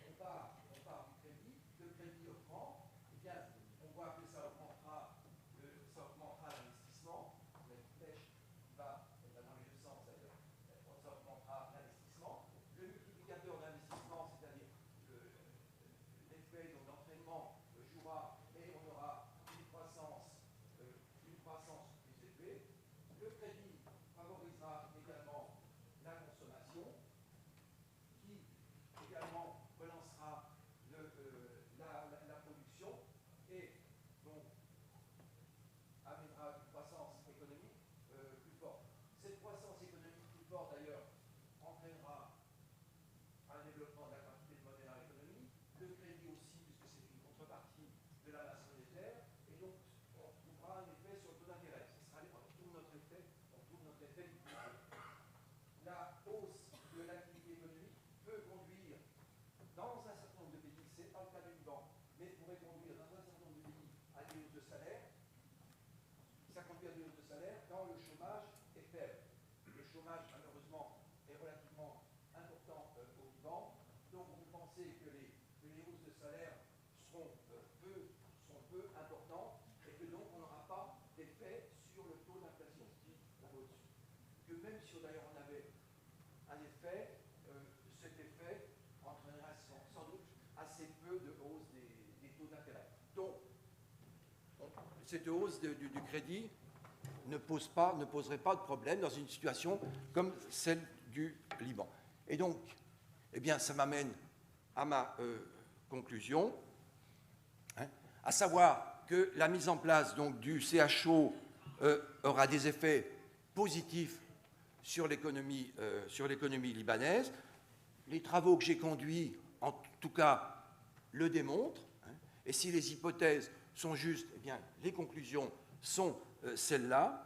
on part du crédit. Le crédit offrant, eh bien, on voit que ça augmentera l'investissement. La flèche va dans les deux sens d'ailleurs. Ça augmentera l'investissement. Le multiplicateur d'investissement, c'est-à-dire l'effet d'entraînement jouera et on aura une croissance plus élevée. Le crédit favorisera également la consommation, qui également relancera la production et donc amènera une croissance économique plus forte. Cette croissance économique plus forte, d'ailleurs, entraînera un développement de la quantité de monnaie dans l'économie, le crédit aussi, puisque c'est une contrepartie de la masse monétaire, et donc on trouvera un effet sur le taux d'intérêt. Ce sera tout notre effet du prix. La hausse de l'activité économique peut conduire, dans un certain nombre de pays, ce n'est pas le cas du Liban, mais pourrait conduire dans un certain nombre de pays à des hausses de salaire. Ça conduit à des hausses de salaire quand le chômage est faible. Le chômage, malheureusement, est relativement important au Liban. Donc on peut penser que les hausses de salaire seront peu importantes et que donc on n'aura pas d'effet sur le taux d'inflation qui va au-dessus. Que même si d'ailleurs on avait un effet, cet effet entraînerait sans doute assez peu de hausse des taux d'intérêt. Donc cette hausse du crédit ne poserait pas de problème dans une situation comme celle du Liban. Et donc, eh bien, ça m'amène à ma conclusion, à savoir que la mise en place donc, du CHO aura des effets positifs sur l'économie libanaise. Les travaux que j'ai conduits, en tout cas, le démontrent. Et si les hypothèses sont justes, eh bien, les conclusions sont celles-là.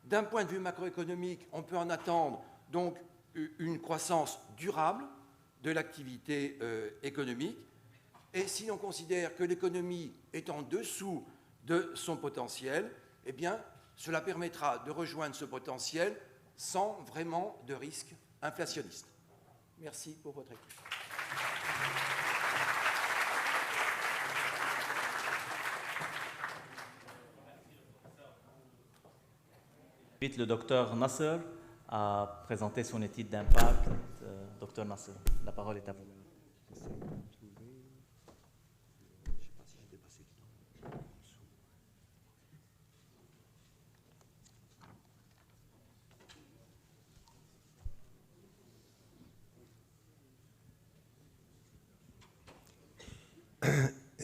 D'un point de vue macroéconomique, on peut en attendre donc une croissance durable de l'activité économique. Et si l'on considère que l'économie est en dessous de son potentiel, eh bien, cela permettra de rejoindre ce potentiel sans vraiment de risque inflationniste. Merci pour votre écoute.
J'invite le docteur Nasser à présenter son étude d'impact. Docteur Nasser, la parole est à vous.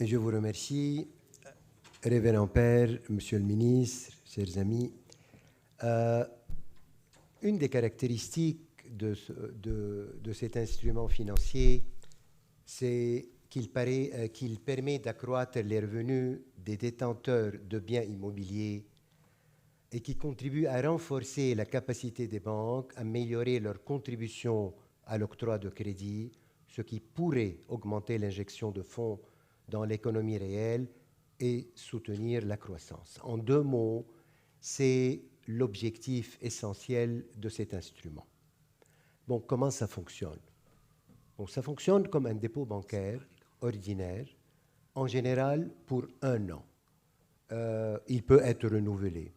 Je vous remercie, Révérend Père, Monsieur le Ministre, chers amis. Une des caractéristiques de cet instrument financier, c'est qu'il permet d'accroître les revenus des détenteurs de biens immobiliers et qui contribue à renforcer la capacité des banques à améliorer leur contribution à l'octroi de crédit, ce qui pourrait augmenter l'injection de fonds dans l'économie réelle et soutenir la croissance. En 2 mots, c'est l'objectif essentiel de cet instrument. Bon, comment ça fonctionne? Bon, ça fonctionne comme un dépôt bancaire ordinaire, en général pour 1 an. Il peut être renouvelé.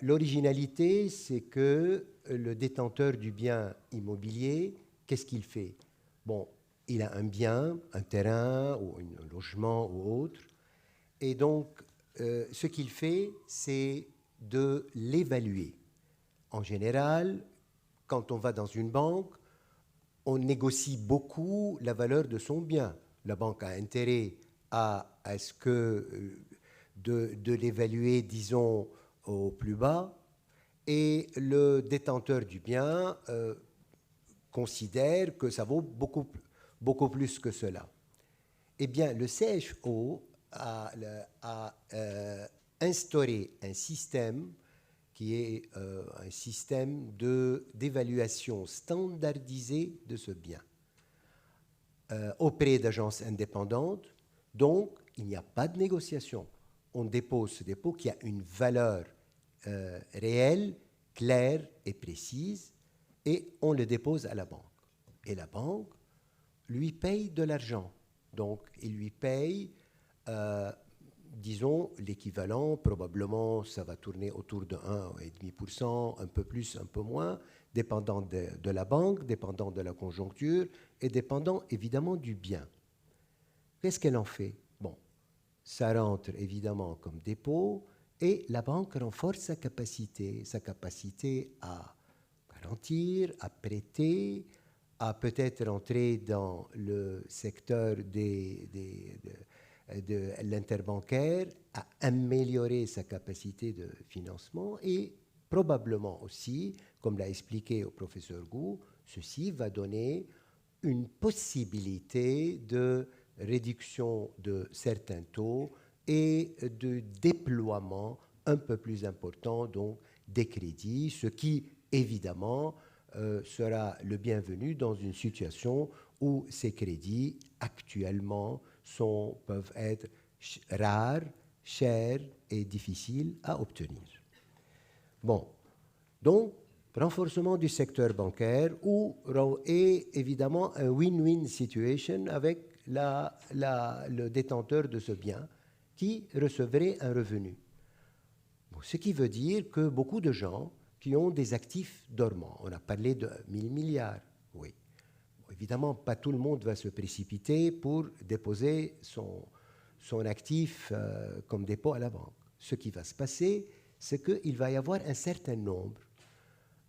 L'originalité, c'est que le détenteur du bien immobilier, qu'est-ce qu'il fait? Bon, il a un bien, un terrain ou un logement ou autre, et donc ce qu'il fait, c'est de l'évaluer. En général, quand on va dans une banque, on négocie beaucoup la valeur de son bien. La banque a intérêt à ce que de l'évaluer, disons, au plus bas, et le détenteur du bien considère que ça vaut beaucoup plus que cela. Eh bien, le CHO a instauré un système qui est un système d'évaluation standardisée de ce bien auprès d'agences indépendantes. Donc, il n'y a pas de négociation. On dépose ce dépôt qui a une valeur réelle, claire et précise, et on le dépose à la banque. Et la banque lui paye de l'argent. Donc, il lui paye, disons, l'équivalent, probablement, ça va tourner autour de 1,5%, un peu plus, un peu moins, dépendant de la banque, dépendant de la conjoncture et dépendant évidemment du bien. Qu'est-ce qu'elle en fait? Bon, ça rentre évidemment comme dépôt et la banque renforce sa capacité à garantir, à prêter, à peut-être entrer dans le secteur de l'interbancaire, à améliorer sa capacité de financement et probablement aussi, comme l'a expliqué au professeur Gou, ceci va donner une possibilité de réduction de certains taux et de déploiement un peu plus important donc, des crédits, ce qui évidemment sera le bienvenu dans une situation où ces crédits actuellement peuvent être rares, chers et difficiles à obtenir. Bon, donc renforcement du secteur bancaire et évidemment un win-win situation avec le détenteur de ce bien qui recevrait un revenu. Bon, ce qui veut dire que beaucoup de gens qui ont des actifs dormants, on a parlé de 1 000 milliards, oui. Bon, évidemment, pas tout le monde va se précipiter pour déposer son actif comme dépôt à la banque. Ce qui va se passer, c'est qu'il va y avoir un certain nombre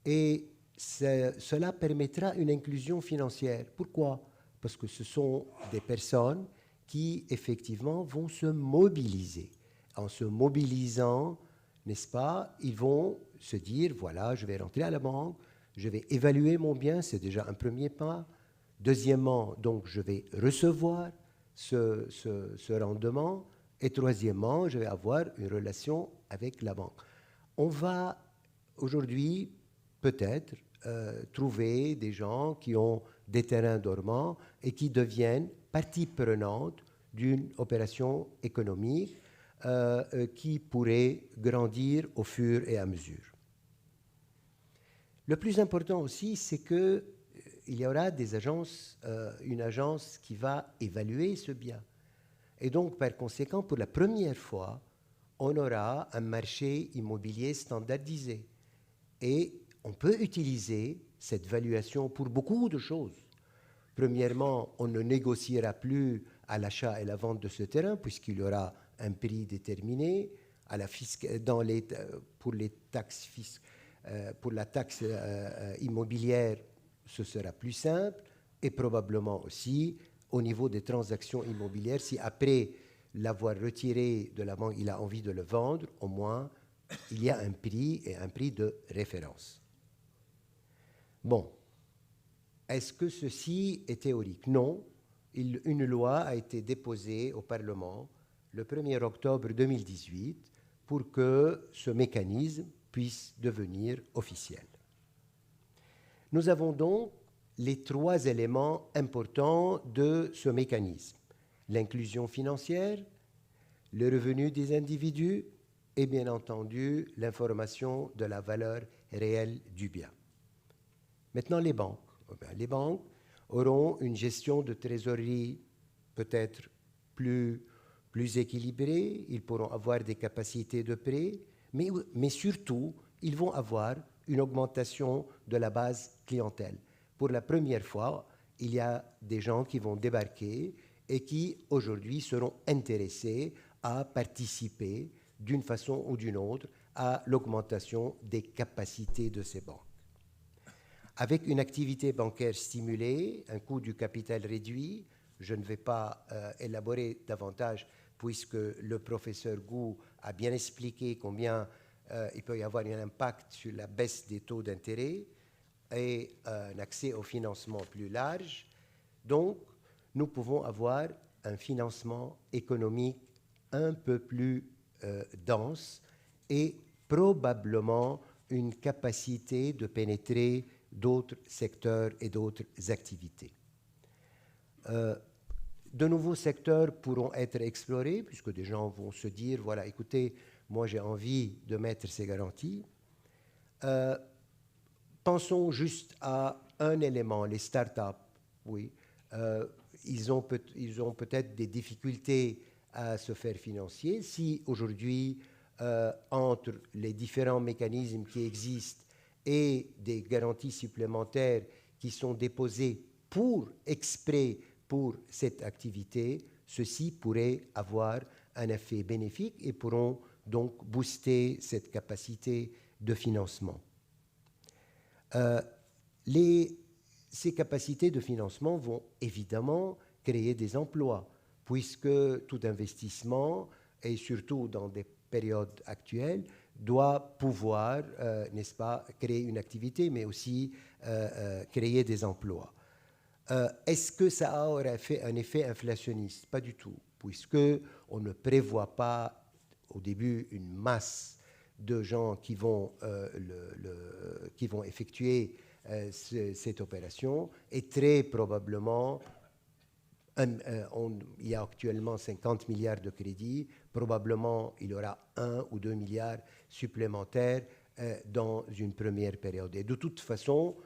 et cela permettra une inclusion financière. Pourquoi? Parce que ce sont des personnes qui, effectivement, vont se mobiliser. En se mobilisant, n'est-ce pas, ils vont se dire, voilà, je vais rentrer à la banque, je vais évaluer mon bien, c'est déjà un premier pas. Deuxièmement, donc, je vais recevoir ce rendement. Et troisièmement, je vais avoir une relation avec la banque. On va aujourd'hui peut-être trouver des gens qui ont des terrains dormants et qui deviennent partie prenante d'une opération économique qui pourrait grandir au fur et à mesure. Le plus important aussi, c'est qu'il y aura une agence qui va évaluer ce bien. Et donc, par conséquent, pour la première fois, on aura un marché immobilier standardisé. Et on peut utiliser cette valuation pour beaucoup de choses. Premièrement, on ne négociera plus à l'achat et la vente de ce terrain puisqu'il y aura un prix déterminé. Pour la taxe immobilière, ce sera plus simple et probablement aussi au niveau des transactions immobilières, si après l'avoir retiré de la banque, il a envie de le vendre, au moins, il y a un prix et un prix de référence. Bon. Est-ce que ceci est théorique? Non. Une loi a été déposée au Parlement le 1er octobre 2018 pour que ce mécanisme puisse devenir officiel. Nous avons donc les 3 éléments importants de ce mécanisme: l'inclusion financière, le revenu des individus et bien entendu l'information de la valeur réelle du bien. Maintenant, les banques. Les banques auront une gestion de trésorerie peut-être plus équilibrée, ils pourront avoir des capacités de prêt, mais surtout, ils vont avoir une augmentation de la base clientèle. Pour la première fois, il y a des gens qui vont débarquer et qui, aujourd'hui, seront intéressés à participer d'une façon ou d'une autre à l'augmentation des capacités de ces banques. Avec une activité bancaire stimulée, un coût du capital réduit, je ne vais pas élaborer davantage puisque le professeur Gou a bien expliqué combien il peut y avoir un impact sur la baisse des taux d'intérêt et un accès au financement plus large. Donc, nous pouvons avoir un financement économique un peu plus dense et probablement une capacité de pénétrer d'autres secteurs et d'autres activités. De nouveaux secteurs pourront être explorés, puisque des gens vont se dire, voilà, écoutez, moi j'ai envie de mettre ces garanties. Pensons juste à un élément, les startups. Oui, ils ont peut-être des difficultés à se faire financer. Si aujourd'hui, entre les différents mécanismes qui existent et des garanties supplémentaires qui sont déposées exprès pour cette activité, ceci pourrait avoir un effet bénéfique et pourront donc booster cette capacité de financement. Ces capacités de financement vont évidemment créer des emplois, puisque tout investissement, et surtout dans des périodes actuelles, doit pouvoir, n'est-ce pas, créer une activité, mais aussi créer des emplois. Est-ce que ça aurait fait un effet inflationniste? Pas du tout, puisqu'on ne prévoit pas au début une masse de gens qui vont effectuer cette opération, et très probablement, il y a actuellement 50 milliards de crédits, probablement il y aura 1 ou 2 milliards supplémentaires dans une première période. Et de toute façon,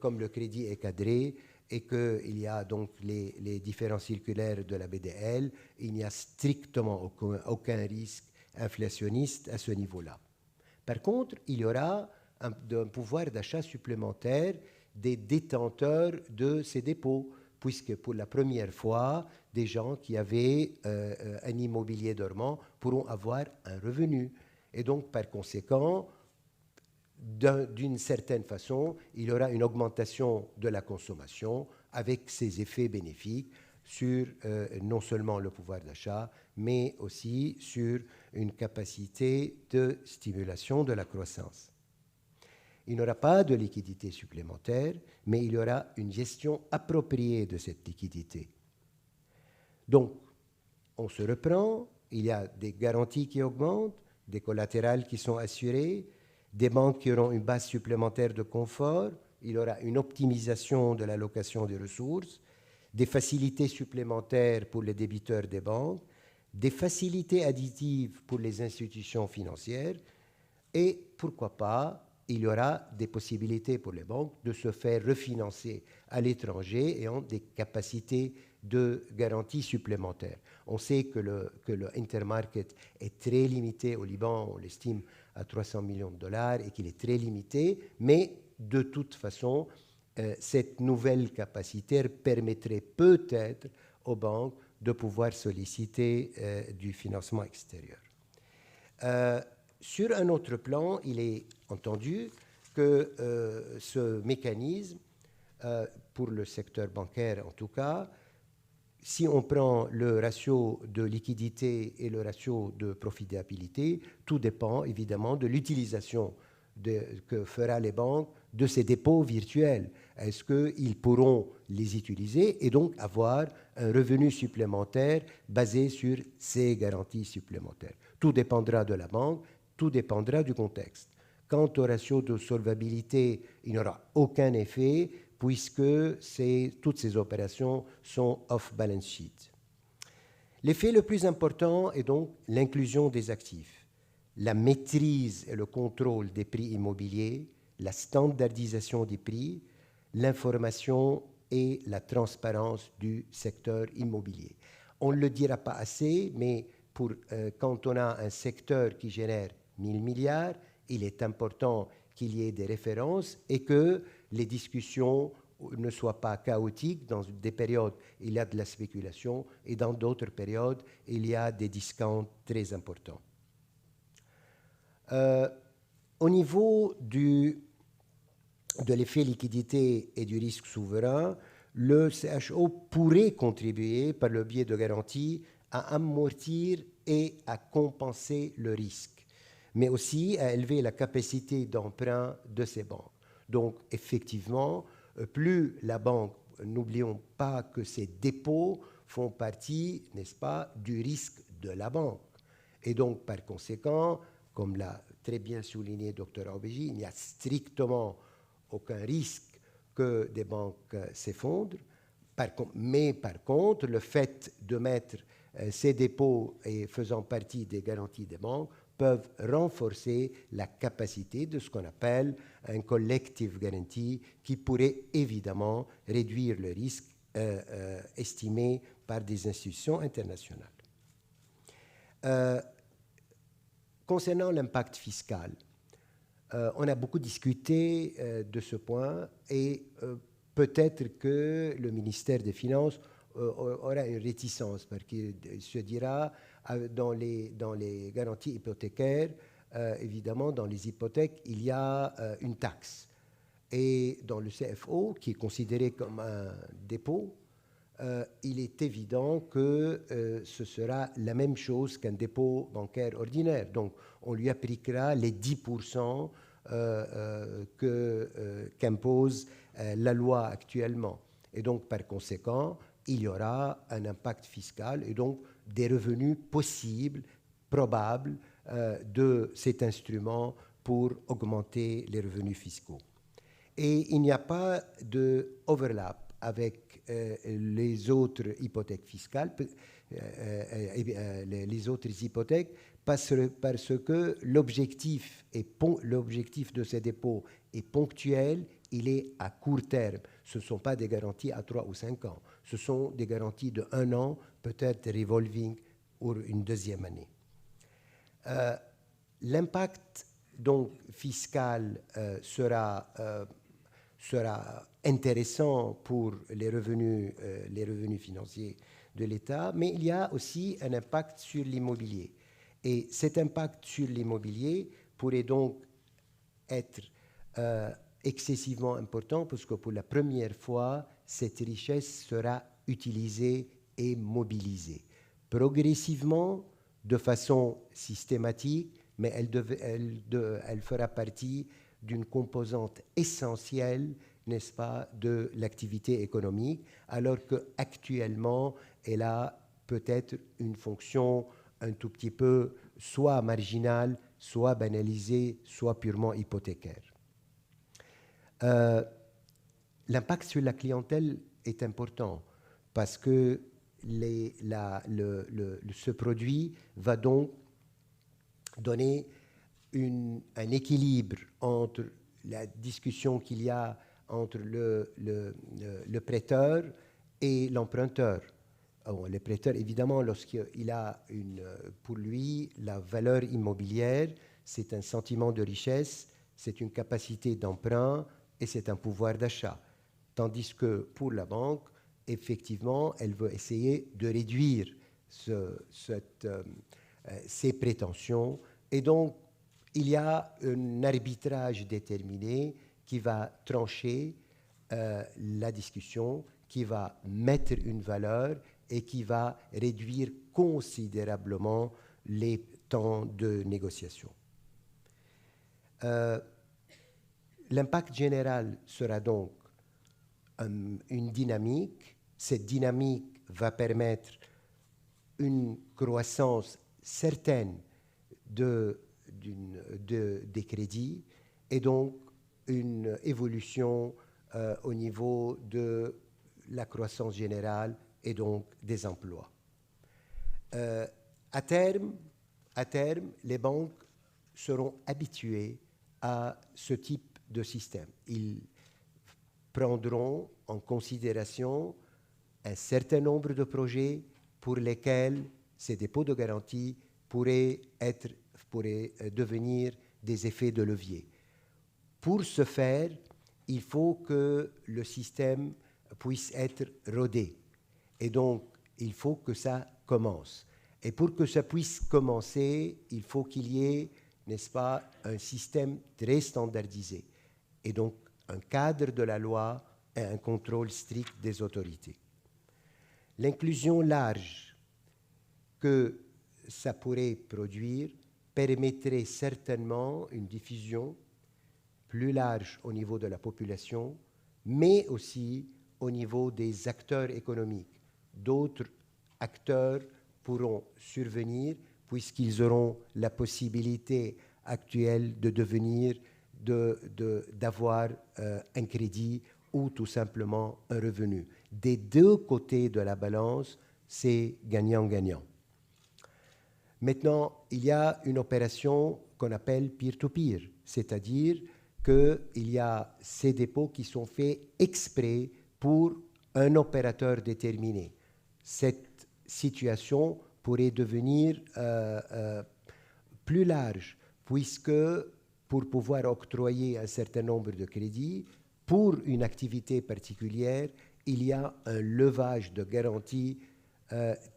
comme le crédit est cadré et qu'il y a donc les différents circulaires de la BDL, il n'y a strictement aucun risque inflationniste à ce niveau-là. Par contre, il y aura un pouvoir d'achat supplémentaire des détenteurs de ces dépôts, puisque pour la première fois, des gens qui avaient un immobilier dormant pourront avoir un revenu. Et donc, par conséquent, d'une certaine façon, il y aura une augmentation de la consommation avec ses effets bénéfiques sur non seulement le pouvoir d'achat, mais aussi sur une capacité de stimulation de la croissance. Il n'y aura pas de liquidité supplémentaire, mais il y aura une gestion appropriée de cette liquidité. Donc, on se reprend, il y a des garanties qui augmentent, des collatérales qui sont assurées, des banques qui auront une base supplémentaire de confort, il y aura une optimisation de l'allocation des ressources, des facilités supplémentaires pour les débiteurs des banques, des facilités additives pour les institutions financières et, pourquoi pas, il y aura des possibilités pour les banques de se faire refinancer à l'étranger et ont des capacités de garantie supplémentaires. On sait que le intermarket est très limité au Liban, on l'estime à 300 millions de dollars et qu'il est très limité, mais de toute façon, cette nouvelle capacité permettrait peut-être aux banques de pouvoir solliciter du financement extérieur. Sur un autre plan, il est entendu que ce mécanisme, pour le secteur bancaire en tout cas, si on prend le ratio de liquidité et le ratio de profitabilité, tout dépend évidemment de l'utilisation que fera les banques de ces dépôts virtuels. Est-ce qu'ils pourront les utiliser et donc avoir un revenu supplémentaire basé sur ces garanties supplémentaires? Tout dépendra de la banque, tout dépendra du contexte. Quant au ratio de solvabilité, il n'y aura aucun effet puisque toutes ces opérations sont off-balance sheet. L'effet le plus important est donc l'inclusion des actifs, la maîtrise et le contrôle des prix immobiliers, la standardisation des prix, l'information et la transparence du secteur immobilier. On ne le dira pas assez, mais quand on a un secteur qui génère 1000 milliards, il est important qu'il y ait des références et que les discussions ne soient pas chaotiques. Dans des périodes, il y a de la spéculation et dans d'autres périodes, il y a des discounts très importants. Au niveau de l'effet liquidité et du risque souverain, le CHO pourrait contribuer par le biais de garanties à amortir et à compenser le risque, mais aussi à élever la capacité d'emprunt de ces banques. Donc, effectivement, plus la banque, n'oublions pas que ces dépôts font partie, n'est-ce pas, du risque de la banque. Et donc, par conséquent, comme l'a très bien souligné Dr Aubégy, il n'y a strictement aucun risque que des banques s'effondrent. Mais par contre, le fait de mettre ces dépôts et faisant partie des garanties des banques peuvent renforcer la capacité de ce qu'on appelle un collective guarantee qui pourrait évidemment réduire le risque estimé par des institutions internationales. Concernant l'impact fiscal, on a beaucoup discuté de ce point et peut-être que le ministère des Finances aura une réticence parce qu'il se dira dans les garanties hypothécaires, évidemment, dans les hypothèques, il y a une taxe. Et dans le CFO, qui est considéré comme un dépôt, il est évident que ce sera la même chose qu'un dépôt bancaire ordinaire. Donc, on lui appliquera les 10% qu'impose la loi actuellement. Et donc, par conséquent, il y aura un impact fiscal et donc des revenus possibles, probables, de cet instrument pour augmenter les revenus fiscaux. Et il n'y a pas de overlap avec les autres hypothèques fiscales, les autres hypothèques, parce que l'objectif de ces dépôts est ponctuel, il est à court terme. Ce ne sont pas des garanties à 3 ou 5 ans. Ce sont des garanties de 1 an, peut-être revolving pour une deuxième année. L'impact donc fiscal sera intéressant pour les revenus financiers de l'État, mais il y a aussi un impact sur l'immobilier. Et cet impact sur l'immobilier pourrait donc être excessivement important parce que pour la première fois, cette richesse sera utilisée et mobilisée. Progressivement, de façon systématique, mais elle fera partie d'une composante essentielle, n'est-ce pas, de l'activité économique, alors qu'actuellement, elle a peut-être une fonction un tout petit peu soit marginale, soit banalisée, soit purement hypothécaire. L'impact sur la clientèle est important parce que ce produit va donc donner un équilibre entre la discussion qu'il y a entre le prêteur et l'emprunteur. Le prêteur, évidemment, lorsqu'il a pour lui la valeur immobilière, c'est un sentiment de richesse, c'est une capacité d'emprunt et c'est un pouvoir d'achat. Tandis que pour la banque, effectivement, elle veut essayer de réduire ses prétentions. Et donc, il y a un arbitrage déterminé qui va trancher la discussion, qui va mettre une valeur et qui va réduire considérablement les temps de négociation. L'impact général sera donc une dynamique. Cette dynamique va permettre une croissance certaine des crédits et donc une évolution au niveau de la croissance générale et donc des emplois. À terme, les banques seront habituées à ce type de système. Ils prendront en considération un certain nombre de projets pour lesquels ces dépôts de garantie pourraient devenir des effets de levier. Pour ce faire, il faut que le système puisse être rodé. Et donc, il faut que ça commence. Et pour que ça puisse commencer, il faut qu'il y ait, n'est-ce pas, un système très standardisé. Et donc, un cadre de la loi et un contrôle strict des autorités. L'inclusion large que ça pourrait produire permettrait certainement une diffusion plus large au niveau de la population, mais aussi au niveau des acteurs économiques. D'autres acteurs pourront survenir puisqu'ils auront la possibilité actuelle de d'avoir un crédit ou tout simplement un revenu. Des deux côtés de la balance, c'est gagnant-gagnant. Maintenant, il y a une opération qu'on appelle peer-to-peer, c'est-à-dire qu'il y a ces dépôts qui sont faits exprès pour un opérateur déterminé. Cette situation pourrait devenir plus large, puisque pour pouvoir octroyer un certain nombre de crédits, pour une activité particulière, il y a un levage de garantie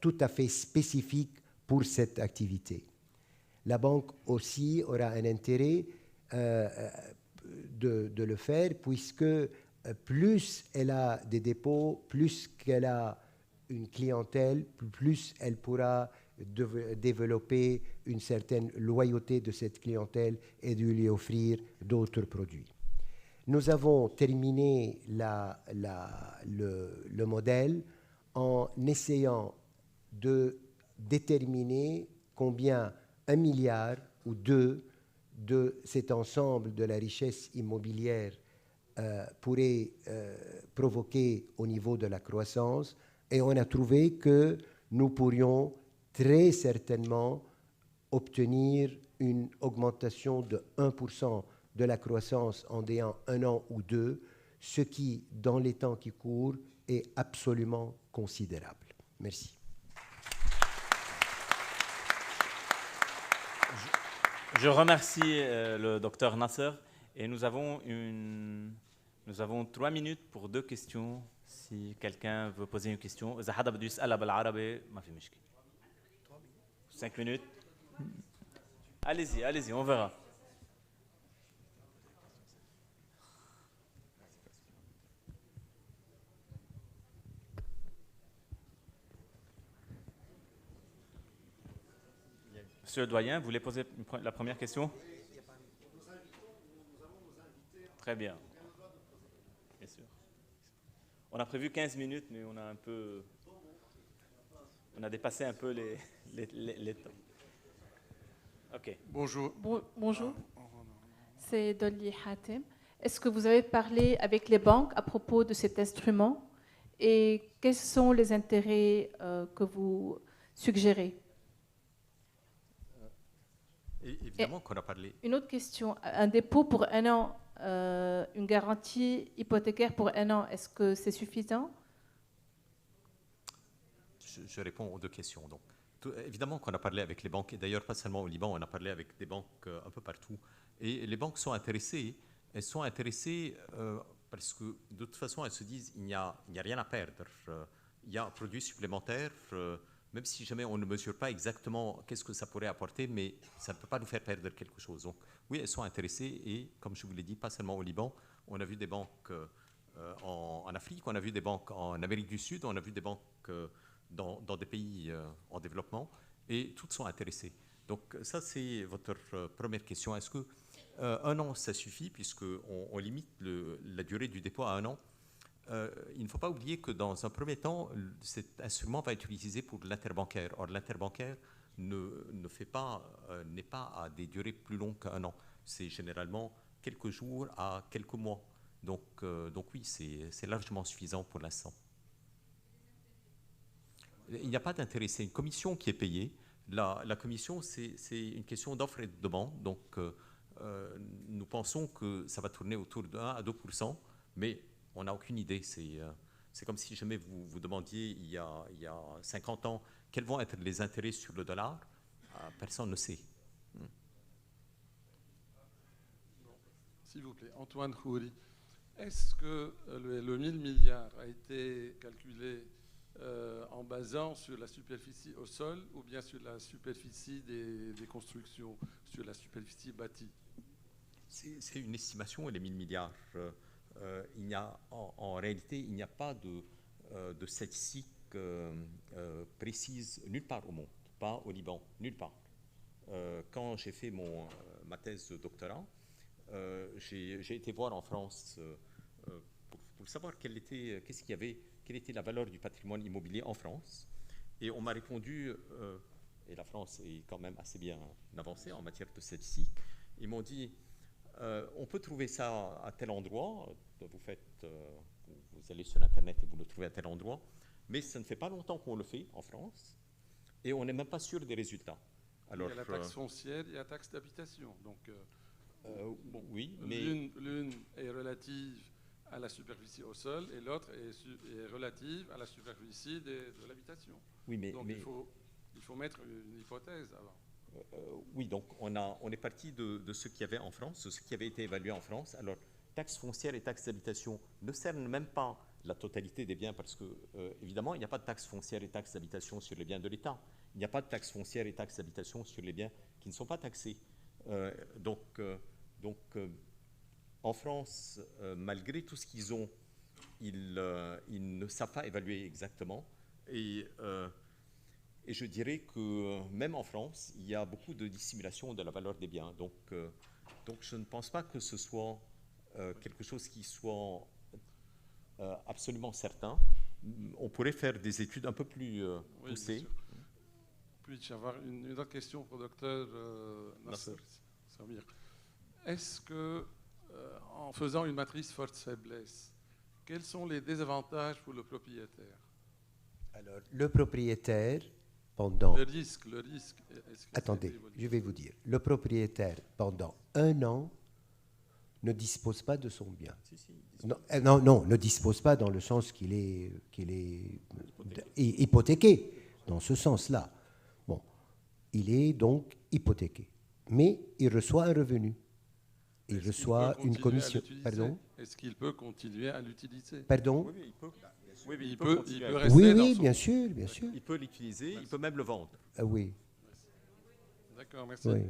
tout à fait spécifique pour cette activité. La banque aussi aura un intérêt de le faire, puisque plus elle a des dépôts, plus qu'elle a une clientèle, plus elle pourra développer une certaine loyauté de cette clientèle et de lui offrir d'autres produits. Nous avons terminé le modèle en essayant de déterminer combien 1 milliard ou 2 de cet ensemble de la richesse immobilière pourrait provoquer au niveau de la croissance, et on a trouvé que nous pourrions très certainement obtenir une augmentation de 1% de la croissance en ayant 1 an ou 2, ce qui, dans les temps qui courent, est absolument considérable. Merci.
Je remercie le docteur Nasser et nous avons 3 minutes pour 2 questions. Si quelqu'un veut poser une question. 5 minutes. Allez-y, on verra. Monsieur le doyen, vous voulez poser la première question? Très bien. Bien sûr. On a prévu 15 minutes, mais on a dépassé un peu les temps. OK.
Bonjour.
Bonjour. C'est Dolly Hatem. Est-ce que vous avez parlé avec les banques à propos de cet instrument et quels sont les intérêts que vous suggérez?
Évidemment qu'on a parlé.
Une autre question. Un dépôt pour 1 an, une garantie hypothécaire pour 1 an, est-ce que c'est suffisant?
Je réponds aux 2 questions. Donc, évidemment qu'on a parlé avec les banques, et d'ailleurs pas seulement au Liban, on a parlé avec des banques un peu partout. Et les banques sont intéressées. Elles sont intéressées parce que de toute façon, elles se disent il n'y a rien à perdre. Il y a un produit supplémentaire. Même si jamais on ne mesure pas exactement qu'est-ce que ça pourrait apporter, mais ça ne peut pas nous faire perdre quelque chose. Donc oui, elles sont intéressées et, comme je vous l'ai dit, pas seulement au Liban, on a vu des banques en Afrique, on a vu des banques en Amérique du Sud, on a vu des banques dans des pays en développement, et toutes sont intéressées. Donc ça, c'est votre première question. Est-ce que 1 an, ça suffit, puisqu'on limite la durée du dépôt à 1 an? Il ne faut pas oublier que dans un premier temps, cet instrument va être utilisé pour l'interbancaire. Or, l'interbancaire n'est pas à des durées plus longues qu'1 an. C'est généralement quelques jours à quelques mois. Donc oui, c'est largement suffisant pour l'instant. Il n'y a pas d'intérêt. C'est une commission qui est payée. La commission, c'est une question d'offre et de demande. Donc, nous pensons que ça va tourner autour de 1 à 2%, mais on n'a aucune idée. C'est comme si jamais vous demandiez il y a 50 ans quels vont être les intérêts sur le dollar. Personne ne sait.
S'il vous plaît, Antoine Khoury. Est-ce que le 1000 milliards a été calculé en basant sur la superficie au sol ou bien sur la superficie des constructions, sur la superficie bâtie?
C'est une estimation, et les 1000 milliards. En réalité, il n'y a pas de statistique précise nulle part au monde, pas au Liban, nulle part. Quand j'ai fait ma thèse de doctorat, j'ai été voir en France pour savoir quelle était la valeur du patrimoine immobilier en France. Et on m'a répondu, et la France est quand même assez bien avancée en matière de statistique, ils m'ont dit, on peut trouver ça à tel endroit, vous allez sur Internet et vous le trouvez à tel endroit, mais ça ne fait pas longtemps qu'on le fait en France, et on n'est même pas sûr des résultats. Alors,
il y a la taxe foncière, il y a la taxe d'habitation. Donc,
oui, mais
l'une est relative à la superficie au sol et l'autre est relative à la superficie de l'habitation.
Oui,
donc il faut mettre une hypothèse avant.
Oui, donc on est parti de ce qu'il y avait en France, de ce qui avait été évalué en France. Alors, taxe foncière et taxe d'habitation ne cernent même pas la totalité des biens parce que, évidemment, il n'y a pas de taxe foncière et taxe d'habitation sur les biens de l'État. Il n'y a pas de taxe foncière et taxe d'habitation sur les biens qui ne sont pas taxés. En France, malgré tout ce qu'ils ont, ils ne savent pas évaluer exactement. Et je dirais que même en France, il y a beaucoup de dissimulation de la valeur des biens. Donc je ne pense pas que ce soit quelque chose qui soit absolument certain. On pourrait faire des études un peu plus poussées.
Puis-je avoir une autre question pour le docteur Nasser Samir? Est-ce que, en faisant une matrice force-faiblesse, quels sont les désavantages pour le propriétaire?
Alors, le propriétaire, pendant...
Le risque.
Attendez, je vais vous dire. Le propriétaire, pendant 1 an, ne dispose pas de son bien. Non, ne dispose pas dans le sens qu'il est hypothéqué, dans ce sens-là. Bon, il est donc hypothéqué. Mais il reçoit un revenu. Il reçoit une commission. Pardon?
Est-ce qu'il peut continuer à l'utiliser?
Pardon?
Oui, il peut.
Il peut rester
oui, bien sûr.
Il peut l'utiliser, il peut même le vendre.
Oui.
D'accord, merci.
Oui.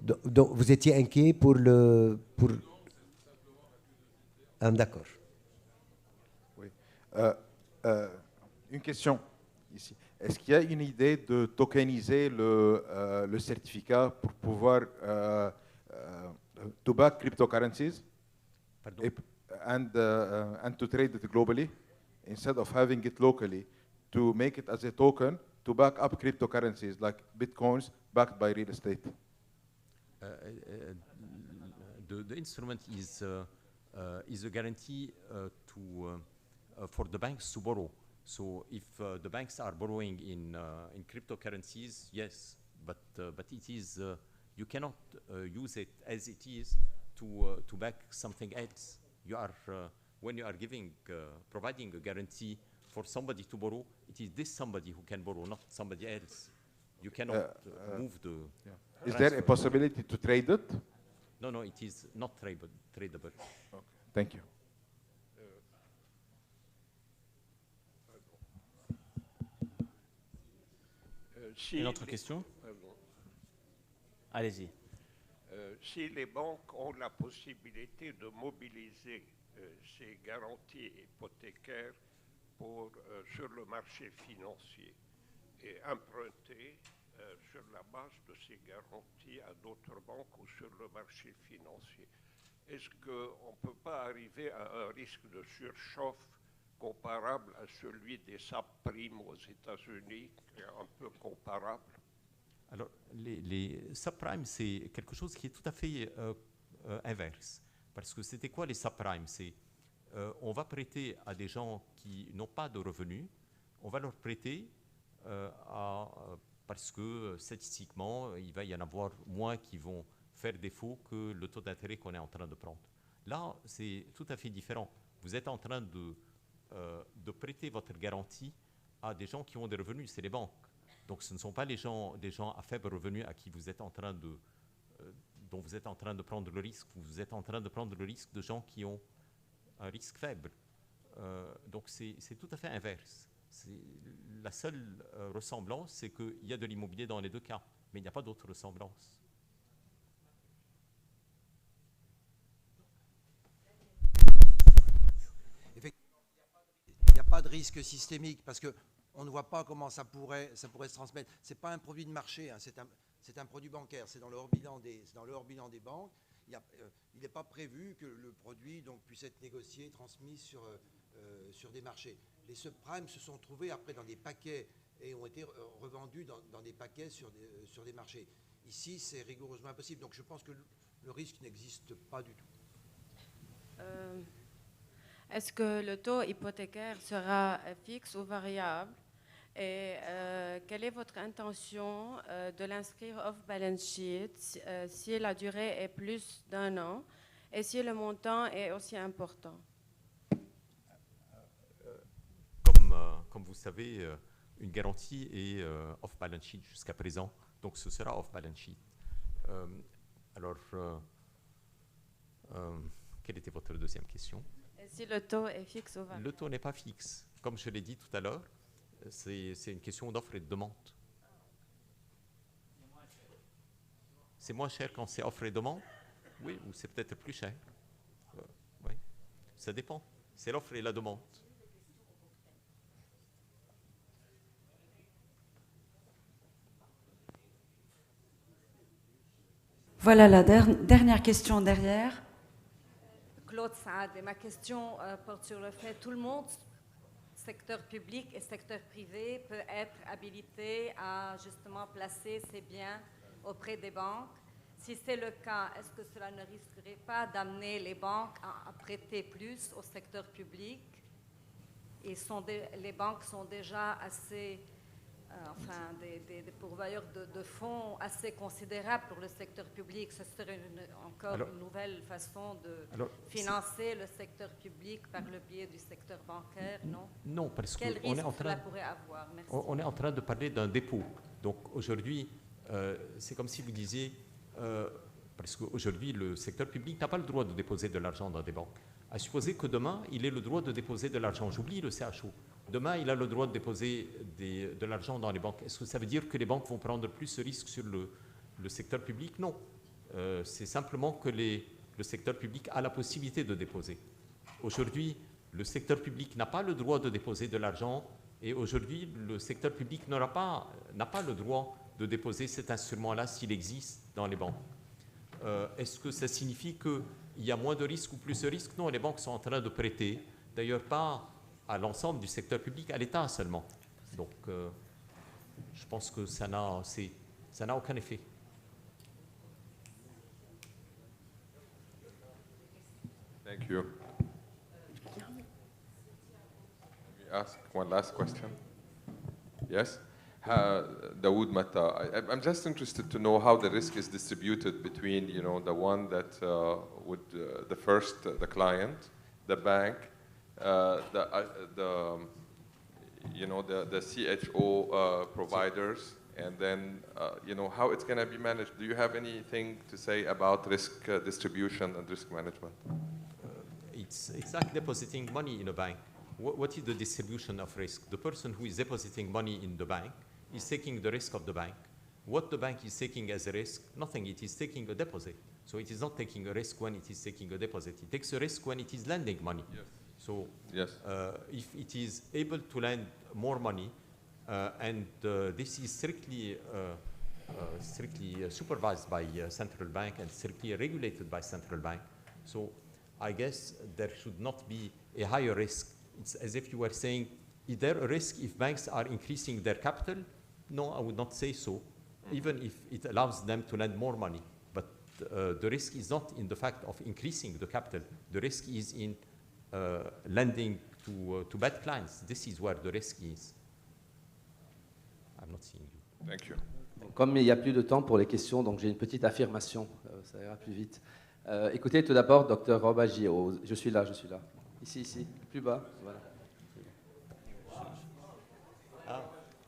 Donc, vous étiez inquiet pour le... Ah, d'accord.
Oui. Une question ici. Est-ce qu'il y a une idée de tokeniser le certificat pour pouvoir to back cryptocurrencies and to trade it globally instead of having it locally, to make it as a token to back up cryptocurrencies like bitcoins backed by real estate?
The instrument is a guarantee for the banks to borrow. So if the banks are borrowing in cryptocurrencies, yes, but it is you cannot use it as it is to back something else. You are when you are providing a guarantee for somebody to borrow, it is this somebody who can borrow, not somebody else. You cannot move the.
Yeah. Is there a possibility to trade it?
No, it is not tradable.
Okay. Thank you.
Une autre question? Allez-y.
Si les banques ont la possibilité de mobiliser ces garanties hypothécaires sur le marché financier et emprunter sur la base de ces garanties à d'autres banques ou sur le marché financier. Est-ce qu'on ne peut pas arriver à un risque de surchauffe comparable à celui des subprimes aux États-Unis, un peu comparable?
Alors, les subprimes, c'est quelque chose qui est tout à fait inverse. Parce que c'était quoi les subprimes? C'est on va prêter à des gens qui n'ont pas de revenus, on va leur prêter parce que statistiquement, il va y en avoir moins qui vont faire défaut que le taux d'intérêt qu'on est en train de prendre. Là, c'est tout à fait différent. Vous êtes en train de prêter votre garantie à des gens qui ont des revenus, c'est les banques. Donc ce ne sont pas des gens à faible revenu à qui vous êtes en train dont vous êtes en train de prendre le risque. Vous êtes en train de prendre le risque de gens qui ont un risque faible. Donc c'est tout à fait inverse. La seule ressemblance, c'est qu'il y a de l'immobilier dans les deux cas, mais il n'y a pas d'autre ressemblance.
Il n'y a pas de risque systémique parce qu'on ne voit pas comment ça pourrait se transmettre. Ce n'est pas un produit de marché, hein, c'est un produit bancaire, c'est dans le hors bilan des banques. Il n'est pas prévu que le produit donc, puisse être négocié, transmis sur des marchés. Les subprimes se sont trouvés après dans des paquets et ont été revendus dans des paquets sur des marchés. Ici, c'est rigoureusement impossible. Donc je pense que le risque n'existe pas du tout.
Est-ce que le taux hypothécaire sera fixe ou variable? Et quelle est votre intention de l'inscrire off-balance sheet si la durée est plus d'un an et si le montant est aussi important?
Comme vous savez, une garantie est off-balance sheet jusqu'à présent, donc ce sera off-balance sheet. Quelle était votre deuxième question?
Et si le taux est fixe ou variable?
Le taux n'est pas fixe. Comme je l'ai dit tout à l'heure, c'est une question d'offre et de demande. C'est moins cher quand c'est offre et demande? Oui, ou c'est peut-être plus cher? Oui, ça dépend. C'est l'offre et la demande.
Voilà la dernière question derrière.
Claude Saad, et ma question porte sur le fait que tout le monde, secteur public et secteur privé, peut être habilité à justement placer ses biens auprès des banques. Si c'est le cas, est-ce que cela ne risquerait pas d'amener les banques à prêter plus au secteur public? Et les banques sont déjà assez, des pourvoyeurs de fonds assez considérables pour le secteur public. Ce serait une nouvelle façon de financer le secteur public par le biais du secteur bancaire, non?
Non, parce
Quel risque cela pourrait avoir? Merci.
On est en train de parler d'un dépôt. Donc aujourd'hui, c'est comme si vous disiez, parce qu'aujourd'hui, le secteur public n'a pas le droit de déposer de l'argent dans des banques. À supposer que demain, il ait le droit de déposer de l'argent. J'oublie le CHO. Demain, il a le droit de déposer de l'argent dans les banques. Est-ce que ça veut dire que les banques vont prendre plus ce risque sur le secteur public? Non. C'est simplement que le secteur public a la possibilité de déposer. Aujourd'hui, le secteur public n'a pas le droit de déposer de l'argent et aujourd'hui, le secteur public n'a pas le droit de déposer cet instrument-là s'il existe dans les banques. Est-ce que ça signifie qu'il y a moins de risques ou plus de risques? Non, les banques sont en train de prêter. D'ailleurs, pas à l'ensemble du secteur public, à l'État seulement. Donc, je pense que ça n'a aucun effet.
Thank you. Let me ask one last question. Yes? Dawood Mata, I'm just interested to know how the risk is distributed between, the one that the client, the bank, the CHO providers, and then, how it's going to be managed. Do you have anything to say about risk distribution and risk management?
It's like depositing money in a bank. What is the distribution of risk? The person who is depositing money in the bank is taking the risk of the bank. What the bank is taking as a risk? Nothing. It is taking a deposit. So it is not taking a risk when it is taking a deposit. It takes a risk when it is lending money.
Yes.
So
Yes.
If it is able to lend more money, and this is strictly supervised by central bank and strictly regulated by central bank, so I guess there should not be a higher risk. It's as if you were saying, is there a risk if banks are increasing their capital? No, I would not say so, even if it allows them to lend more money. But the risk is not in the fact of increasing the capital. The risk is in lending to bad clients. This is where the risk is. I'm not seeing you.
Thank you.
Comme il n'y a plus de temps pour les questions, donc j'ai une petite affirmation, ça ira plus vite. Écoutez tout d'abord, Dr Robaji, je suis là. Ici, plus bas, voilà.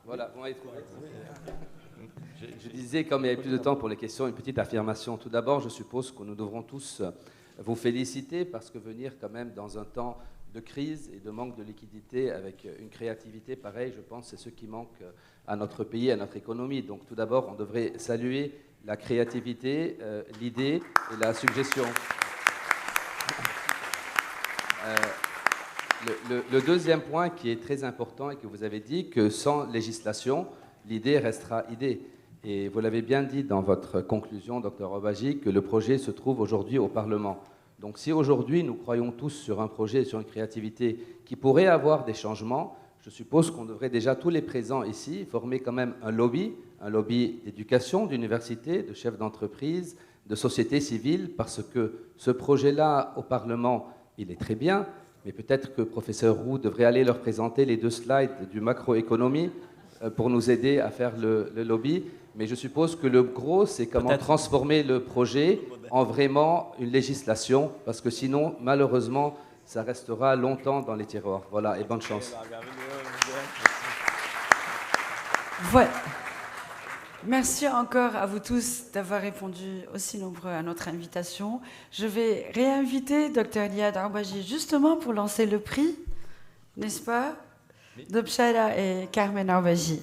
Voilà, vous m'avez trouvé. Je disais, comme il n'y avait plus de temps pour les questions, une petite affirmation. Tout d'abord, je suppose que nous devrons tous vous féliciter parce que venir quand même dans un temps de crise et de manque de liquidité avec une créativité pareille, je pense, c'est ce qui manque à notre pays, à notre économie. Donc tout d'abord, on devrait saluer la créativité, l'idée et la suggestion. Le deuxième point qui est très important et que vous avez dit, que sans législation, l'idée restera idée. Et vous l'avez bien dit dans votre conclusion, Dr Robaji, que le projet se trouve aujourd'hui au Parlement. Donc si aujourd'hui nous croyons tous sur un projet, sur une créativité qui pourrait avoir des changements, je suppose qu'on devrait déjà, tous les présents ici, former quand même un lobby d'éducation, d'université, de chefs d'entreprise, de société civile, parce que ce projet-là au Parlement, il est très bien, mais peut-être que le professeur Roux devrait aller leur présenter les 2 slides du macroéconomie pour nous aider à faire le lobby. Mais je suppose que le gros, c'est comment transformer le projet en vraiment une législation, parce que sinon, malheureusement, ça restera longtemps dans les tiroirs. Voilà, et bonne chance.
Voilà. Merci encore à vous tous d'avoir répondu aussi nombreux à notre invitation. Je vais réinviter Dr Liad Arbaji justement pour lancer le prix, n'est-ce pas, de Bchara et Carmen Arbaji.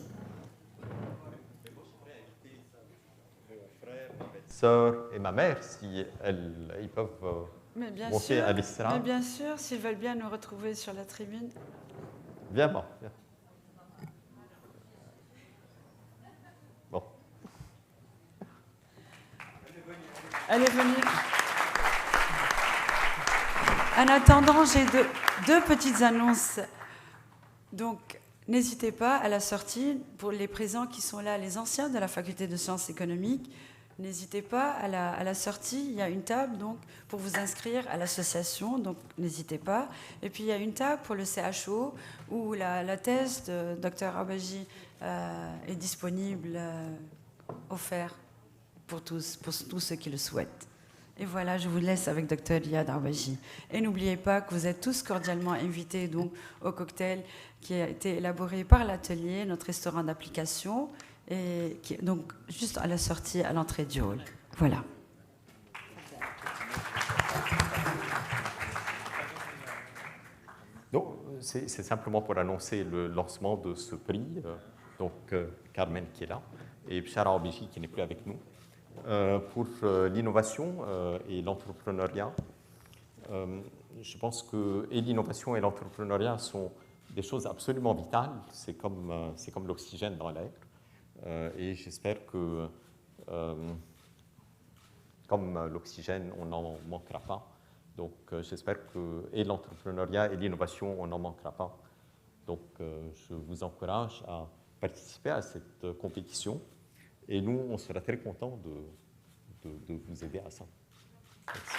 Sœur et ma mère, si ils peuvent monter à l'estrade.
Mais bien sûr, s'ils veulent bien nous retrouver sur la tribune.
Viens, bon. Bon.
Elle est venue. En attendant, j'ai deux petites annonces. Donc, n'hésitez pas à la sortie, pour les présents qui sont là, les anciens de la faculté de sciences économiques, n'hésitez pas à la sortie, il y a une table donc, pour vous inscrire à l'association, donc n'hésitez pas. Et puis il y a une table pour le CHO où la thèse de Dr Arbaji est disponible, offerte pour tous ceux qui le souhaitent. Et voilà, je vous laisse avec Dr Liad Arbaji. Et n'oubliez pas que vous êtes tous cordialement invités donc, au cocktail qui a été élaboré par l'atelier, notre restaurant d'application, et qui est donc juste à la sortie, à l'entrée du hall. Voilà.
Donc, c'est simplement pour annoncer le lancement de ce prix. Donc, Carmen qui est là, et Bchara Arbaji qui n'est plus avec nous. Pour l'innovation et l'entrepreneuriat, je pense que et l'innovation et l'entrepreneuriat sont des choses absolument vitales. C'est comme l'oxygène dans l'air. Et j'espère que, comme l'oxygène, on n'en manquera pas. Donc, j'espère que et l'entrepreneuriat et l'innovation, on n'en manquera pas. Donc, je vous encourage à participer à cette compétition. Et nous, on sera très contents de vous aider à ça. Merci.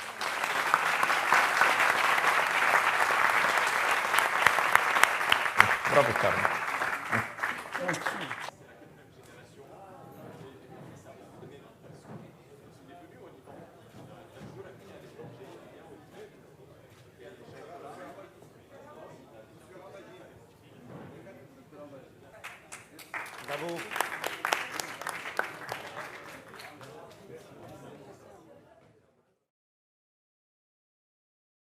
Bravo, Carmen.